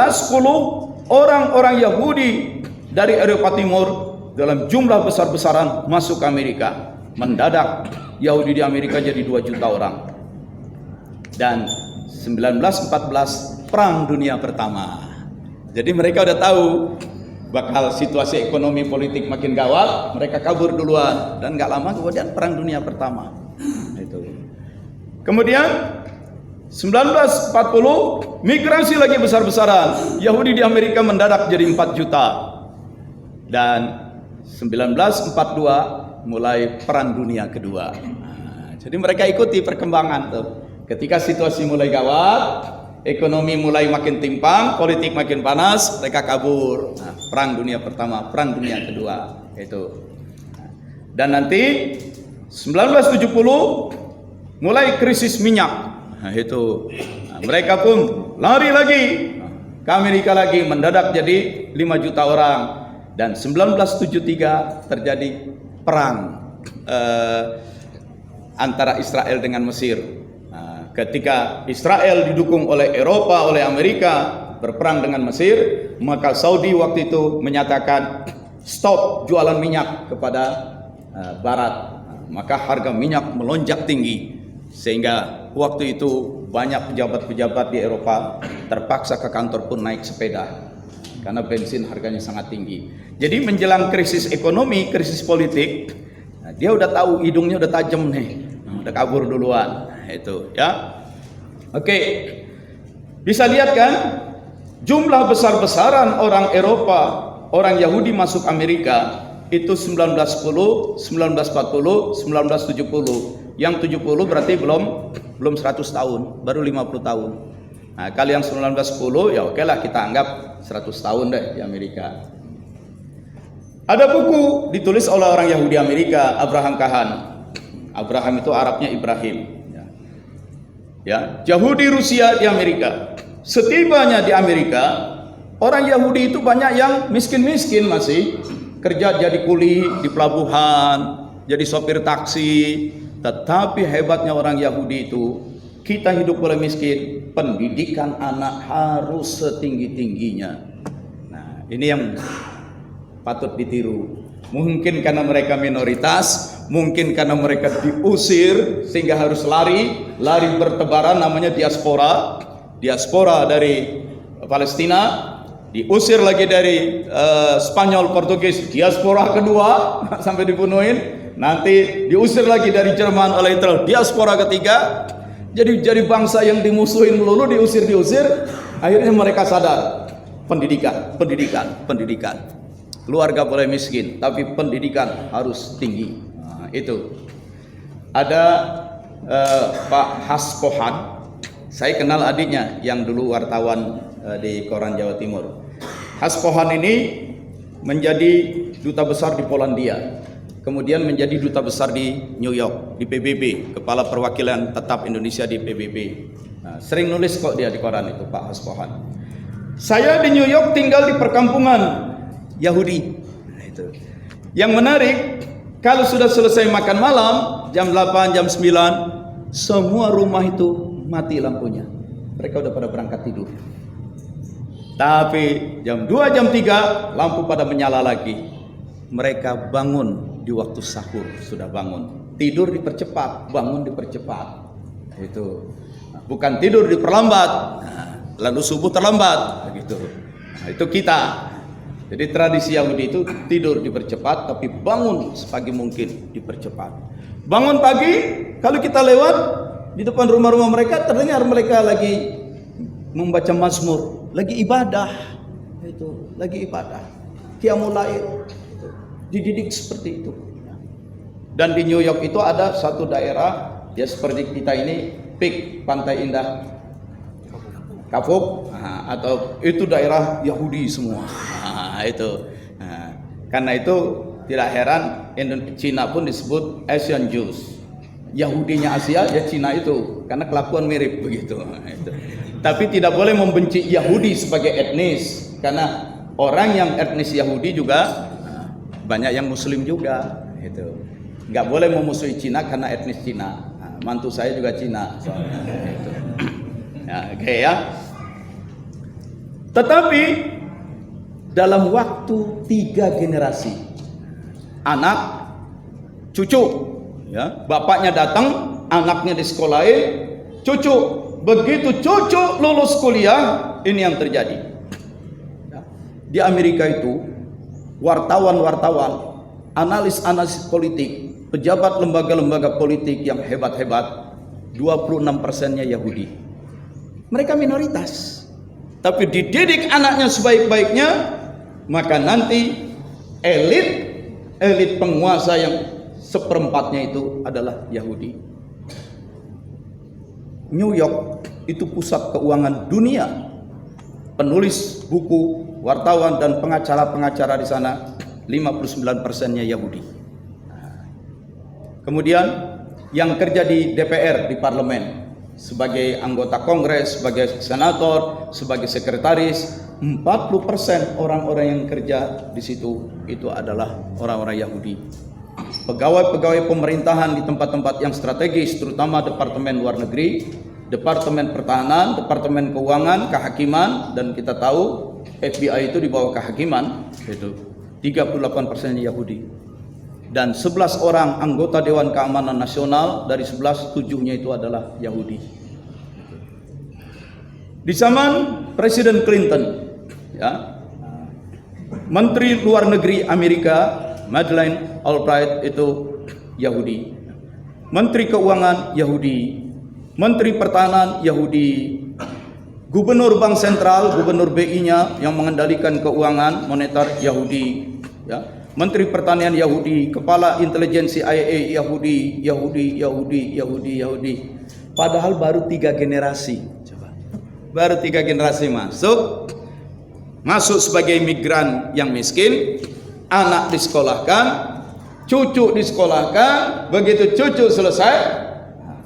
orang-orang Yahudi dari Eropa Timur dalam jumlah besar-besaran masuk ke Amerika. Mendadak Yahudi di Amerika jadi 2 juta orang. Dan 1914 Perang Dunia Pertama. Jadi mereka udah tahu bakal situasi ekonomi politik makin gawat, mereka kabur duluan, dan gak lama kemudian Perang Dunia Pertama. Itu. Kemudian 1940 migrasi lagi besar-besaran. Yahudi di Amerika mendadak jadi 4 juta. Dan 1942 mulai Perang Dunia Kedua. Nah, jadi mereka ikuti perkembangan tuh. Ketika situasi mulai gawat, ekonomi mulai makin timpang, politik makin panas, mereka kabur. Nah, Perang Dunia Pertama, Perang Dunia Kedua itu. Dan nanti 1970 mulai krisis minyak. Nah, itu. Nah, mereka pun lari lagi ke Amerika lagi, mendadak jadi 5 juta orang. Dan 1973 terjadi perang antara Israel dengan Mesir. Nah, ketika Israel didukung oleh Eropa, oleh Amerika, berperang dengan Mesir, maka Saudi waktu itu menyatakan stop jualan minyak kepada Barat. Maka harga minyak melonjak tinggi, sehingga waktu itu banyak pejabat-pejabat di Eropa terpaksa ke kantor pun naik sepeda karena bensin harganya sangat tinggi. Jadi menjelang krisis ekonomi, krisis politik, nah, dia udah tahu hidungnya udah tajam nih, udah kabur duluan. Nah, itu ya. Oke. Bisa lihat kan, jumlah besar-besaran orang Eropa, orang Yahudi masuk Amerika itu 1910, 1940, 1970. Yang 70 berarti belum 100 tahun, baru 50 tahun. Nah, kali yang 1910 ya oke lah, kita anggap 100 tahun deh di Amerika. Ada buku ditulis oleh orang Yahudi Amerika, Abraham Kahan. Abraham itu Arabnya Ibrahim. Ya, Yahudi Rusia di Amerika. Setibanya di Amerika, orang Yahudi itu banyak yang miskin-miskin masih, kerja jadi kuli di pelabuhan, jadi sopir taksi. Tetapi hebatnya orang Yahudi itu, kita hidup oleh miskin, pendidikan anak harus setinggi-tingginya. Nah, ini yang patut ditiru. Mungkin karena mereka minoritas, mungkin karena mereka diusir sehingga harus lari bertebaran, namanya diaspora dari Palestina, diusir lagi dari Spanyol, Portugis, diaspora kedua sampai dibunuhin, nanti diusir lagi dari Jerman oleh Hitler, diaspora ketiga. Jadi bangsa yang dimusuhin melulu, diusir, akhirnya mereka sadar, pendidikan. Keluarga boleh miskin, tapi pendidikan harus tinggi. Nah, itu. Ada Pak Haspohan, saya kenal adiknya yang dulu wartawan di Koran Jawa Timur. Haspohan ini menjadi duta besar di Polandia, kemudian menjadi duta besar di New York, di PBB, Kepala Perwakilan Tetap Indonesia di PBB. Nah, sering nulis kok dia di koran itu, Pak Haspohan. Saya di New York tinggal di perkampungan Yahudi. Nah, itu. Yang menarik, kalau sudah selesai makan malam, jam 8, jam 9, semua rumah itu mati lampunya. Mereka udah pada berangkat tidur. Tapi jam 2, jam 3, lampu pada menyala lagi. Mereka bangun di waktu sahur, sudah bangun. Tidur dipercepat, bangun dipercepat. Itu. Bukan tidur diperlambat, lalu subuh terlambat. Begitu. Nah, itu kita. Jadi tradisi Yahudi itu tidur dipercepat, tapi bangun sepagi mungkin dipercepat. Bangun pagi, kalau kita lewat di depan rumah-rumah mereka, terdengar mereka lagi membaca mazmur, lagi ibadah. Itu, lagi ibadah. Qiyamul Lail. Dididik seperti itu. Dan di New York itu ada satu daerah, ya seperti kita ini, Peak, Pantai Indah Kapuk, atau itu daerah Yahudi semua. Itu. Karena itu tidak heran Cina pun disebut Asian Jews. Yahudinya Asia, ya Cina itu, karena kelakuan mirip begitu. Itu. Tapi tidak boleh membenci Yahudi sebagai etnis, karena orang yang etnis Yahudi juga banyak yang Muslim juga. Itu. Nggak boleh memusuhi Cina karena etnis Cina. Mantu saya juga Cina. Soalnya. Itu. Ya, oke ya. Tetapi dalam waktu 3 generasi, anak, cucu, ya, bapaknya datang, anaknya disekolahin, cucu, begitu cucu lulus kuliah, ini yang terjadi. Di Amerika itu, wartawan-wartawan, analis-analis politik, pejabat lembaga-lembaga politik yang hebat-hebat, 26%-nya Yahudi. Mereka minoritas, tapi dididik anaknya sebaik-baiknya, maka nanti elit penguasa yang seperempatnya itu adalah Yahudi. New York itu pusat keuangan dunia. Penulis buku, wartawan dan pengacara-pengacara di sana 59%-nya Yahudi. Kemudian yang kerja di DPR, di parlemen, sebagai anggota kongres, sebagai senator, sebagai sekretaris, 40% orang-orang yang kerja di situ itu adalah orang-orang Yahudi. Pegawai-pegawai pemerintahan di tempat-tempat yang strategis, terutama Departemen Luar Negeri, Departemen Pertahanan, Departemen Keuangan, Kehakiman, dan kita tahu FBI itu di bawah kehakiman, itu 38% Yahudi. Dan 11 orang anggota Dewan Keamanan Nasional, dari 11, 7-nya itu adalah Yahudi. Di zaman Presiden Clinton, ya, Menteri Luar Negeri Amerika Madeleine Albright itu Yahudi, Menteri Keuangan Yahudi, Menteri Pertahanan Yahudi, Gubernur Bank Sentral, Gubernur BI-nya yang mengendalikan keuangan moneter Yahudi, ya. Menteri Pertanian Yahudi, Kepala Intelijensi CIA Yahudi. Padahal baru 3 generasi. Baru 3 generasi masuk sebagai migran yang miskin, anak disekolahkan, cucu disekolahkan, begitu cucu selesai,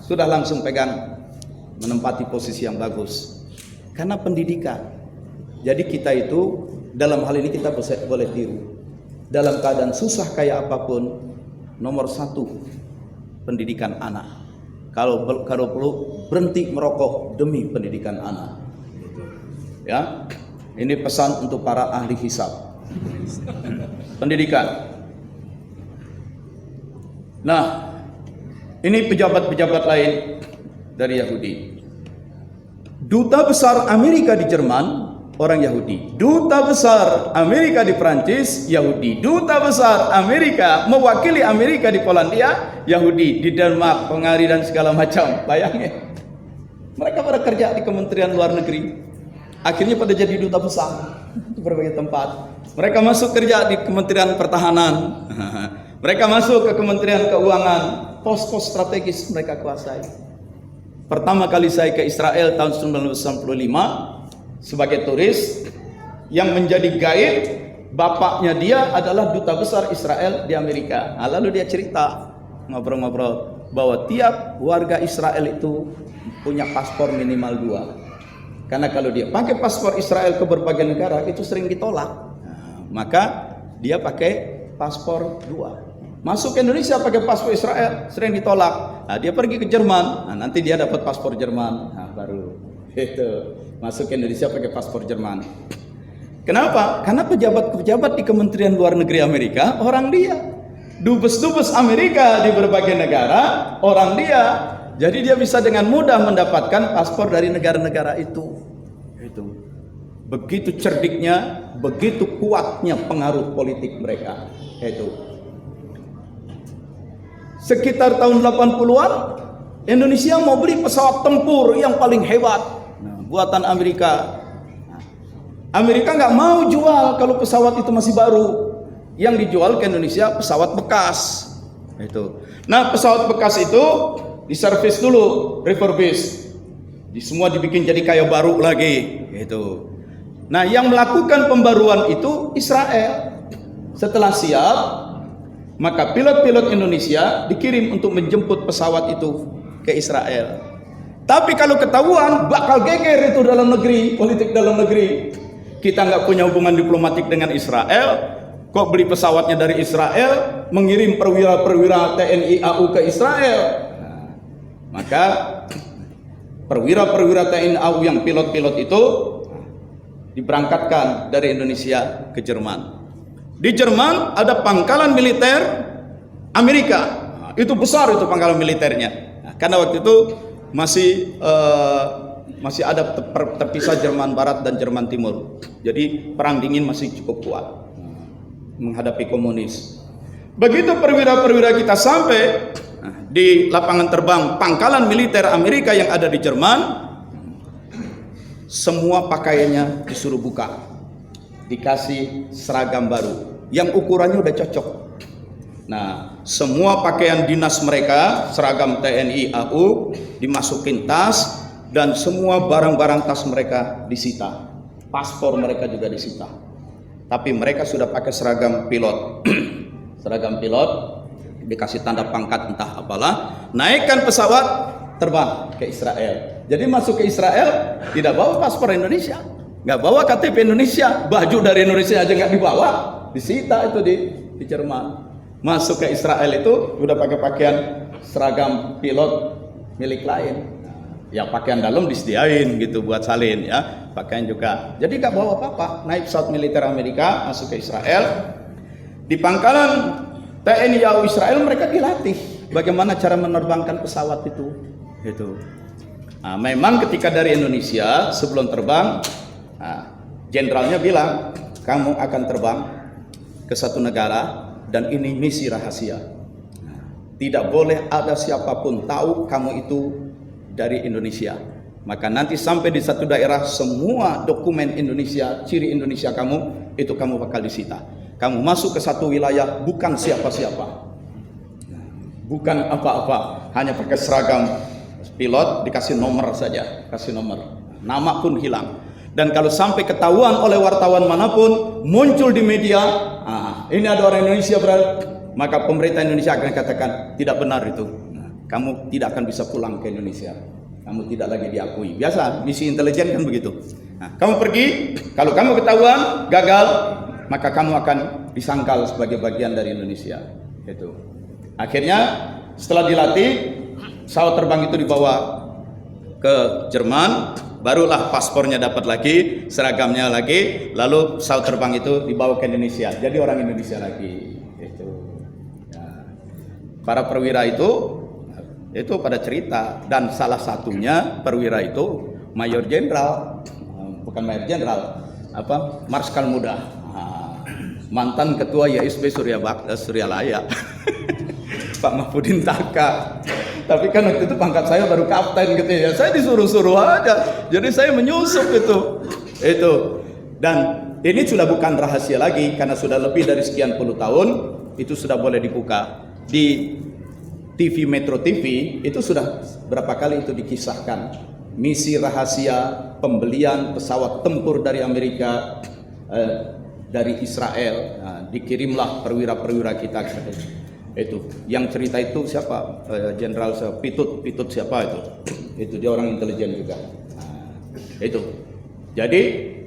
sudah langsung pegang menempati posisi yang bagus. Karena pendidikan. Jadi kita itu dalam hal ini kita boleh tiru. Dalam keadaan susah kayak apapun, nomor 1 pendidikan anak. Kalau perlu berhenti merokok demi pendidikan anak. Ya, ini pesan untuk para ahli hisab. Pendidikan. Nah, ini pejabat-pejabat lain dari Yahudi. Duta besar Amerika di Jerman, orang Yahudi. Duta besar Amerika di Prancis, Yahudi. Duta besar Amerika mewakili Amerika di Polandia, Yahudi. Di Denmark, Hungari dan segala macam. Bayangin. Mereka pada kerja di Kementerian Luar Negeri. Akhirnya pada jadi duta besar di berbagai tempat. Mereka masuk kerja di Kementerian Pertahanan. Mereka masuk ke Kementerian Keuangan. Pos-pos strategis mereka kuasai. Pertama kali saya ke Israel tahun 1995 sebagai turis, yang menjadi guide bapaknya dia adalah duta besar Israel di Amerika. Nah, lalu dia cerita ngobrol-ngobrol bahwa tiap warga Israel itu punya paspor minimal 2. Karena kalau dia pakai paspor Israel ke berbagai negara itu sering ditolak. Nah, maka dia pakai paspor 2. Masuk ke Indonesia pakai paspor Israel sering ditolak. Nah, dia pergi ke Jerman, nah, nanti dia dapat paspor Jerman. Nah, baru itu masuk ke Indonesia pakai paspor Jerman. Kenapa? Karena pejabat-pejabat di Kementerian Luar Negeri Amerika orang dia. Dubes-dubes Amerika di berbagai negara orang dia. Jadi dia bisa dengan mudah mendapatkan paspor dari negara-negara itu. Itu. Begitu cerdiknya, begitu kuatnya pengaruh politik mereka. Itu. Sekitar tahun 80-an, Indonesia mau beli pesawat tempur yang paling hebat, buatan Amerika. Amerika nggak mau jual kalau pesawat itu masih baru. Yang dijual ke Indonesia pesawat bekas. Itu. Nah, pesawat bekas itu diservis dulu, refurbish. Semua dibikin jadi kayak baru lagi. Itu. Nah, yang melakukan pembaruan itu Israel. Setelah siap, maka pilot-pilot Indonesia dikirim untuk menjemput pesawat itu ke Israel. Tapi kalau ketahuan bakal geger itu dalam negeri, politik dalam negeri. Kita nggak punya hubungan diplomatik dengan Israel, kok beli pesawatnya dari Israel, mengirim perwira-perwira TNI AU ke Israel. Nah, maka perwira-perwira TNI AU yang pilot-pilot itu diberangkatkan dari Indonesia ke Jerman. Di Jerman ada pangkalan militer Amerika. Nah, itu besar itu pangkalan militernya. Nah, karena waktu itu masih ada terpisah Jerman Barat dan Jerman Timur. Jadi perang dingin masih cukup kuat menghadapi komunis. Begitu perwira-perwira kita sampai di lapangan terbang pangkalan militer Amerika yang ada di Jerman, semua pakaiannya disuruh buka, dikasih seragam baru yang ukurannya udah cocok. Nah, semua pakaian dinas mereka, seragam TNI AU dimasukin tas, dan semua barang-barang tas mereka disita. Paspor mereka juga disita. Tapi mereka sudah pakai seragam pilot. Seragam pilot, dikasih tanda pangkat entah apalah, naikkan pesawat terbang ke Israel. Jadi masuk ke Israel tidak bawa paspor Indonesia, nggak bawa KTP Indonesia, baju dari Indonesia aja nggak dibawa, disita itu di Jerman. Masuk ke Israel itu udah pakai pakaian seragam pilot milik lain. Ya pakaian dalam disediain gitu buat salin ya, pakaian juga. Jadi nggak bawa apa-apa, naik pesawat militer Amerika masuk ke Israel. Di pangkalan TNI AU Israel mereka dilatih bagaimana cara menerbangkan pesawat itu. Gitu. Nah, memang ketika dari Indonesia sebelum terbang, jenderalnya bilang kamu akan terbang ke satu negara dan ini misi rahasia. Tidak boleh ada siapapun tahu kamu itu dari Indonesia. maka nanti sampai di satu daerah semua dokumen Indonesia, ciri Indonesia kamu itu kamu bakal disita. Kamu masuk ke satu wilayah bukan siapa-siapa, bukan apa-apa, hanya pakai seragam pilot, dikasih nomor saja, kasih nomor, nama pun hilang. Dan kalau sampai ketahuan oleh wartawan manapun muncul di media, ini ada orang Indonesia maka pemerintah Indonesia akan katakan tidak benar itu. Kamu tidak akan bisa pulang ke Indonesia. Kamu tidak lagi diakui. Biasa misi intelijen kan begitu. Kamu pergi, kalau kamu ketahuan gagal, maka kamu akan disangkal sebagai bagian dari Indonesia. Itu. Akhirnya setelah dilatih, pesawat terbang itu dibawa ke Jerman, barulah paspornya dapat lagi, seragamnya lagi, lalu pesawat terbang itu dibawa ke Indonesia. Jadi orang Indonesia lagi. Itu. Para perwira itu pada cerita, dan salah satunya perwira itu mayor jenderal, bukan mayor jenderal, marskal muda, mantan ketua YSB Suryalaya, Pak Mahfudin Taka. Tapi kan waktu itu pangkat saya baru kapten gitu ya, saya disuruh-suruh aja, jadi saya menyusup itu. Dan ini sudah bukan rahasia lagi, karena sudah lebih dari sekian puluh tahun itu sudah boleh dibuka di TV Metro TV. Itu sudah berapa kali itu dikisahkan misi rahasia pembelian pesawat tempur dari Amerika, dari Israel. Dikirimlah perwira-perwira kita itu. Yang cerita itu siapa? Jenderal Pitut siapa itu dia orang intelijen juga. Itu. Jadi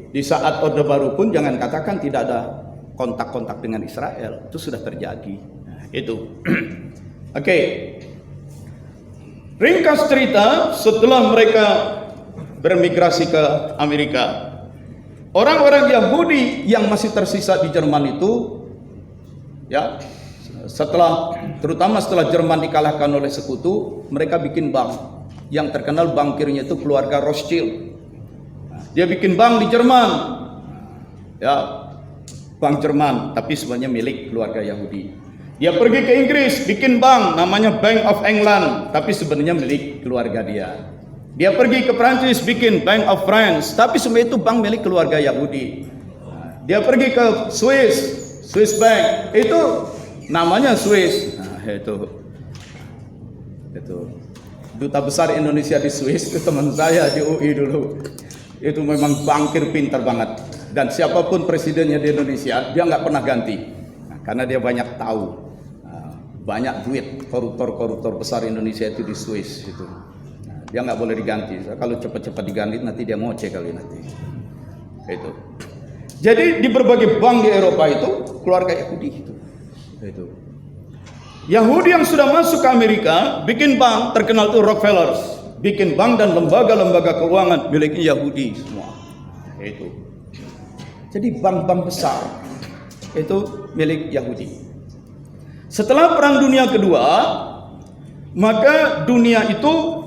di saat Orde Baru pun jangan katakan tidak ada kontak-kontak dengan Israel, itu sudah terjadi. Itu. Oke. Ringkas cerita, setelah mereka bermigrasi ke Amerika, orang-orang Yahudi yang masih tersisa di Jerman itu, ya, terutama setelah Jerman dikalahkan oleh sekutu, mereka bikin bank. Yang terkenal bankirnya itu keluarga Rothschild. Dia bikin bank di Jerman, ya, bank Jerman, tapi sebenarnya milik keluarga Yahudi. Dia pergi ke Inggris, bikin bank namanya Bank of England, tapi sebenarnya milik keluarga dia. Dia pergi ke Prancis, bikin Bank of France, tapi sebenarnya itu bank milik keluarga Yahudi. Dia pergi ke Swiss Bank, itu namanya Swiss. Itu duta besar Indonesia di Swiss, itu teman saya di UI dulu. Itu memang bankir pintar banget. Dan siapapun presidennya di Indonesia, dia nggak pernah ganti, karena dia banyak tahu. Banyak duit koruptor besar Indonesia itu di Swiss itu. Dia nggak boleh diganti. Kalau cepat-cepat diganti nanti dia ngoceh kali nanti. Itu. Jadi di berbagai bank di Eropa itu keluarga Yahudi itu. Yahudi yang sudah masuk ke Amerika bikin bank terkenal itu Rockefellers, bikin bank dan lembaga-lembaga keuangan miliknya Yahudi semua. Itu. Jadi bank-bank besar itu milik Yahudi. Setelah Perang Dunia Kedua, maka dunia itu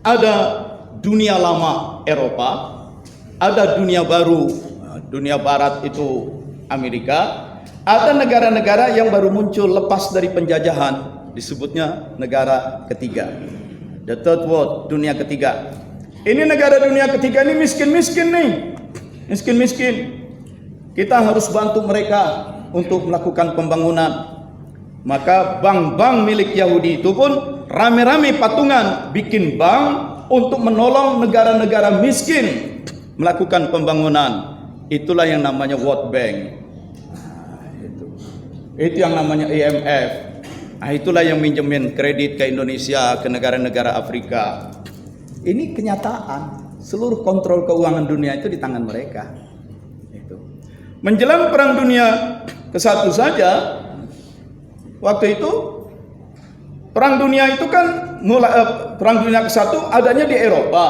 ada dunia lama Eropa, ada dunia baru, dunia barat itu Amerika, ada negara-negara yang baru muncul lepas dari penjajahan, disebutnya negara ketiga, the third world, dunia ketiga. Ini negara dunia ketiga ini miskin-miskin nih, miskin-miskin. Kita harus bantu mereka untuk melakukan pembangunan. Maka bank-bank milik Yahudi itu pun rame-rame patungan bikin bank untuk menolong negara-negara miskin melakukan pembangunan. Itulah yang namanya World Bank. Itu yang namanya IMF. Itulah yang minjemin kredit ke Indonesia, ke negara-negara Afrika. Ini kenyataan. Seluruh kontrol keuangan dunia itu di tangan mereka. Menjelang Perang Dunia ke-1 saja, waktu itu Perang Dunia itu kan Perang Dunia ke-1 adanya di Eropa.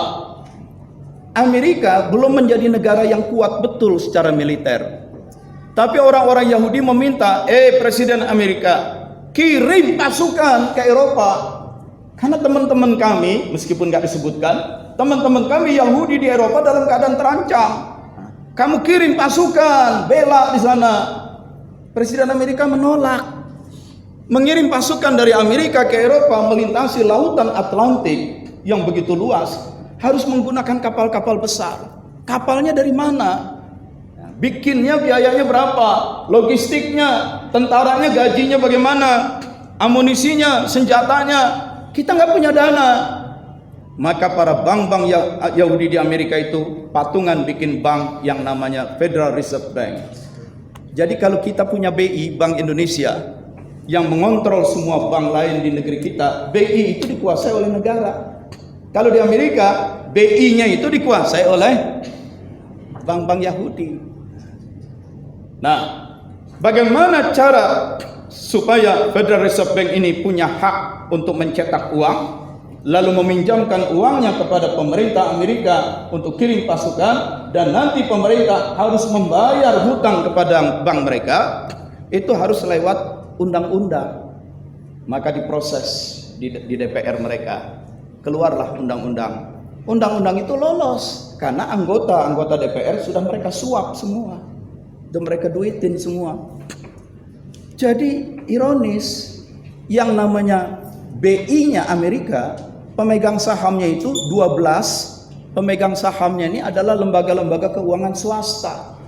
Amerika belum menjadi negara yang kuat betul secara militer. Tapi orang-orang Yahudi meminta, Presiden Amerika, kirim pasukan ke Eropa. Karena teman-teman kami, meskipun nggak disebutkan, teman-teman kami Yahudi di Eropa dalam keadaan terancam. Kamu kirim pasukan, bela di sana. Presiden Amerika menolak. Mengirim pasukan dari Amerika ke Eropa melintasi lautan Atlantik yang begitu luas. harus menggunakan kapal-kapal besar. Kapalnya dari mana? Bikinnya biayanya berapa? Logistiknya, tentaranya gajinya bagaimana? Amunisinya, senjatanya, kita nggak punya dana. Maka para bank-bank Yahudi di Amerika itu patungan bikin bank yang namanya Federal Reserve Bank. Jadi kalau kita punya BI, Bank Indonesia, yang mengontrol semua bank lain di negeri kita, BI itu dikuasai oleh negara. Kalau di Amerika, BI-nya itu dikuasai oleh bank-bank Yahudi. Nah, bagaimana cara supaya Federal Reserve Bank ini punya hak untuk mencetak uang, lalu meminjamkan uangnya kepada pemerintah Amerika untuk kirim pasukan, dan nanti pemerintah harus membayar hutang kepada bank mereka? Itu harus lewat undang-undang. Maka diproses di DPR mereka, keluarlah undang-undang. Undang-undang itu lolos karena anggota DPR sudah mereka suap semua, dan mereka duitin semua. Jadi ironis, yang namanya BI-nya Amerika, pemegang sahamnya itu 12, pemegang sahamnya ini adalah lembaga-lembaga keuangan swasta.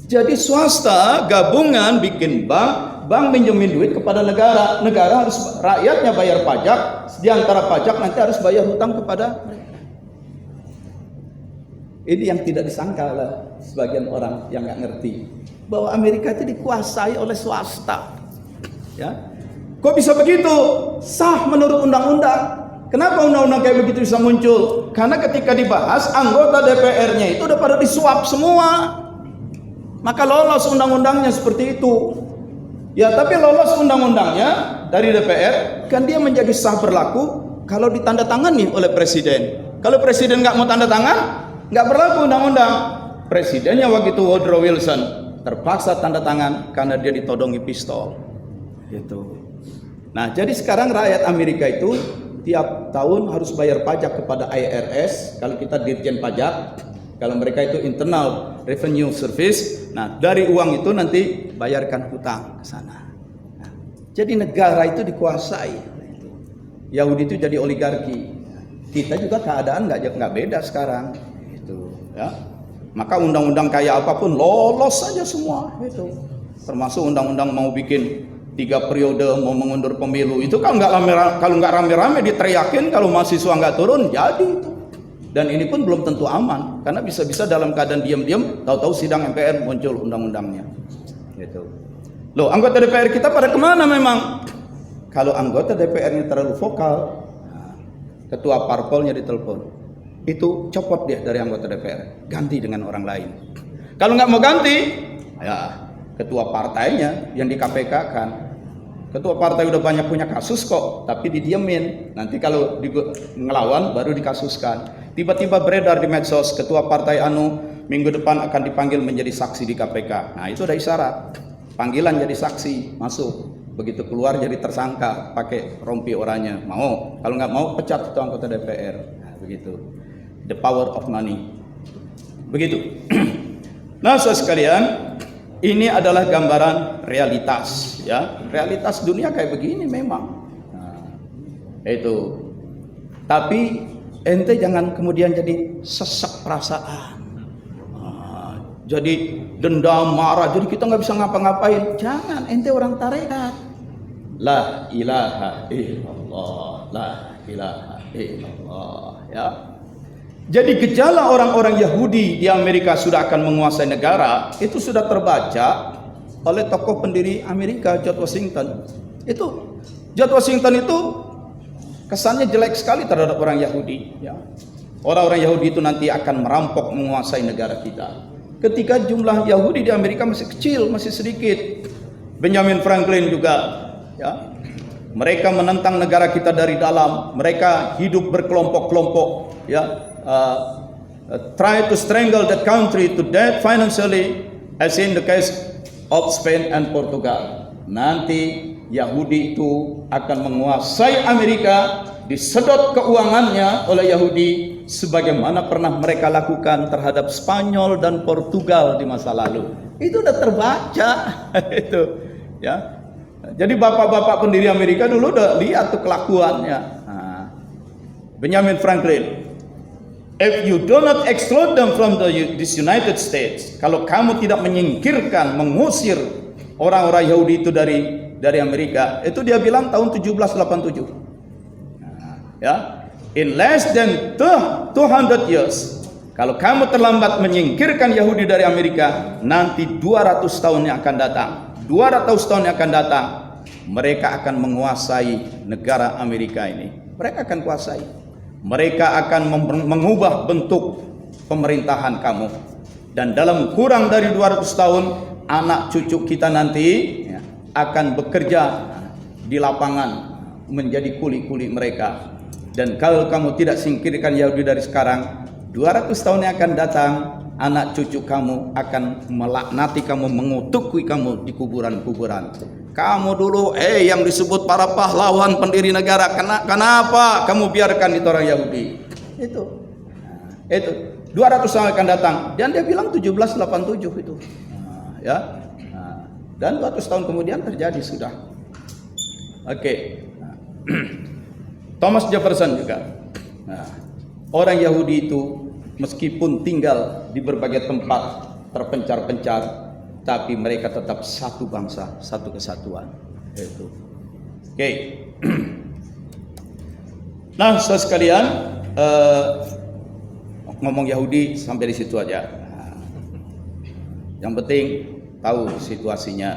Jadi swasta gabungan bikin bank, bank minjemin duit kepada negara, negara harus, rakyatnya bayar pajak, di antara pajak nanti harus bayar hutang kepada mereka. Ini yang tidak disangka oleh sebagian orang yang nggak ngerti, bahwa Amerika itu dikuasai oleh swasta. Ya, kok bisa begitu? Sah menurut undang-undang. Kenapa undang-undang kayak begitu bisa muncul? Karena ketika dibahas, anggota DPR-nya itu udah pada disuap semua. Maka lolos undang-undangnya seperti itu. Ya, tapi lolos undang-undangnya dari DPR, kan dia menjadi sah berlaku kalau ditandatangani oleh presiden. Kalau presiden nggak mau tanda tangan, nggak berlaku undang-undang. Presidennya waktu itu Woodrow Wilson terpaksa tanda tangan karena dia ditodongi pistol. Gitu. Nah, jadi sekarang rakyat Amerika itu tiap tahun harus bayar pajak kepada IRS. Kalau kita dirjen pajak, kalau mereka itu Internal Revenue Service. Nah, dari uang itu nanti bayarkan hutang ke sana. Nah, jadi negara itu dikuasai. Yahudi itu jadi oligarki. Kita juga keadaan nggak beda sekarang. Itu, ya. Maka undang-undang kayak apapun lolos saja semua. Itu. Termasuk undang-undang mau bikin 3 periode, mau mengundur pemilu. Itu kan kalau nggak rame-rame diteriakin, kalau mahasiswa nggak turun, jadi itu. Dan ini pun belum tentu aman, karena bisa-bisa dalam keadaan diam-diam, tahu-tahu sidang MPR muncul undang-undangnya. Gitu. Loh, anggota DPR kita pada kemana memang? Kalau anggota DPR-nya terlalu vokal, ketua parpolnya ditelepon, itu copot dia dari anggota DPR, ganti dengan orang lain. Kalau nggak mau ganti, ya ketua partainya yang di KPK kan. Ketua partai udah banyak punya kasus kok, tapi didiemin. Nanti kalau ngelawan baru dikasuskan. Tiba-tiba beredar di medsos, ketua partai minggu depan akan dipanggil menjadi saksi di KPK. Nah, itu udah isyarat. Panggilan jadi saksi, masuk. Begitu keluar jadi tersangka, pakai rompi oranye. Mau. Kalau nggak mau, pecat itu anggota DPR. Nah, begitu. The power of money. Begitu. Nah, saudara sekalian, ini adalah gambaran realitas, ya. Realitas dunia kayak begini memang. Nah, itu. Tapi ente jangan kemudian jadi sesak perasaan. Nah, jadi dendam, marah, jadi kita nggak bisa ngapa-ngapain. Jangan, ente orang tarekat. La ilaha illallah, la ilaha illallah, ya. Jadi gejala orang-orang Yahudi di Amerika sudah akan menguasai negara, itu sudah terbaca oleh tokoh pendiri Amerika, George Washington. Itu George Washington itu kesannya jelek sekali terhadap orang Yahudi. Ya. Orang-orang Yahudi itu nanti akan merampok menguasai negara kita. Ketika jumlah Yahudi di Amerika masih kecil, masih sedikit. Benjamin Franklin juga, ya. Mereka menentang negara kita dari dalam. Mereka hidup berkelompok-kelompok, ya. Try to strangle that country to death financially, as in the case of Spain and Portugal. Nanti Yahudi itu akan menguasai Amerika, disedot keuangannya oleh Yahudi sebagaimana pernah mereka lakukan terhadap Spanyol dan Portugal di masa lalu. Itu udah terbaca. Itu, ya. Jadi bapak-bapak pendiri Amerika dulu udah lihat tuh kelakuannya. Nah, Benjamin Franklin, If you do not exclude them from this United States, kalau kamu tidak menyingkirkan, mengusir orang-orang Yahudi itu dari Amerika, itu dia bilang tahun 1787. Ya, in less than 200 years, kalau kamu terlambat menyingkirkan Yahudi dari Amerika, nanti 200 tahun yang akan datang, 200 tahun yang akan datang, mereka akan menguasai negara Amerika ini. Mereka akan kuasai. Mereka akan mengubah bentuk pemerintahan kamu. Dan dalam kurang dari 200 tahun, anak cucu kita nanti akan bekerja di lapangan menjadi kuli-kuli mereka. Dan kalau kamu tidak singkirkan Yahudi dari sekarang, 200 tahun yang akan datang, anak cucu kamu akan melaknati kamu, mengutuki kamu di kuburan-kuburan. Kamu dulu yang disebut para pahlawan pendiri negara, kenapa kamu biarkan itu orang Yahudi? Itu 200 tahun akan datang. Dan dia bilang 1787 itu. Ya. Dan 200 tahun kemudian terjadi sudah. Oke. Thomas Jefferson juga. Orang Yahudi itu meskipun tinggal di berbagai tempat terpencar-pencar, tapi mereka tetap satu bangsa, satu kesatuan. Itu. Oke. Nah, saudara sekalian, ngomong Yahudi sampai di situ aja. Yang penting tahu situasinya.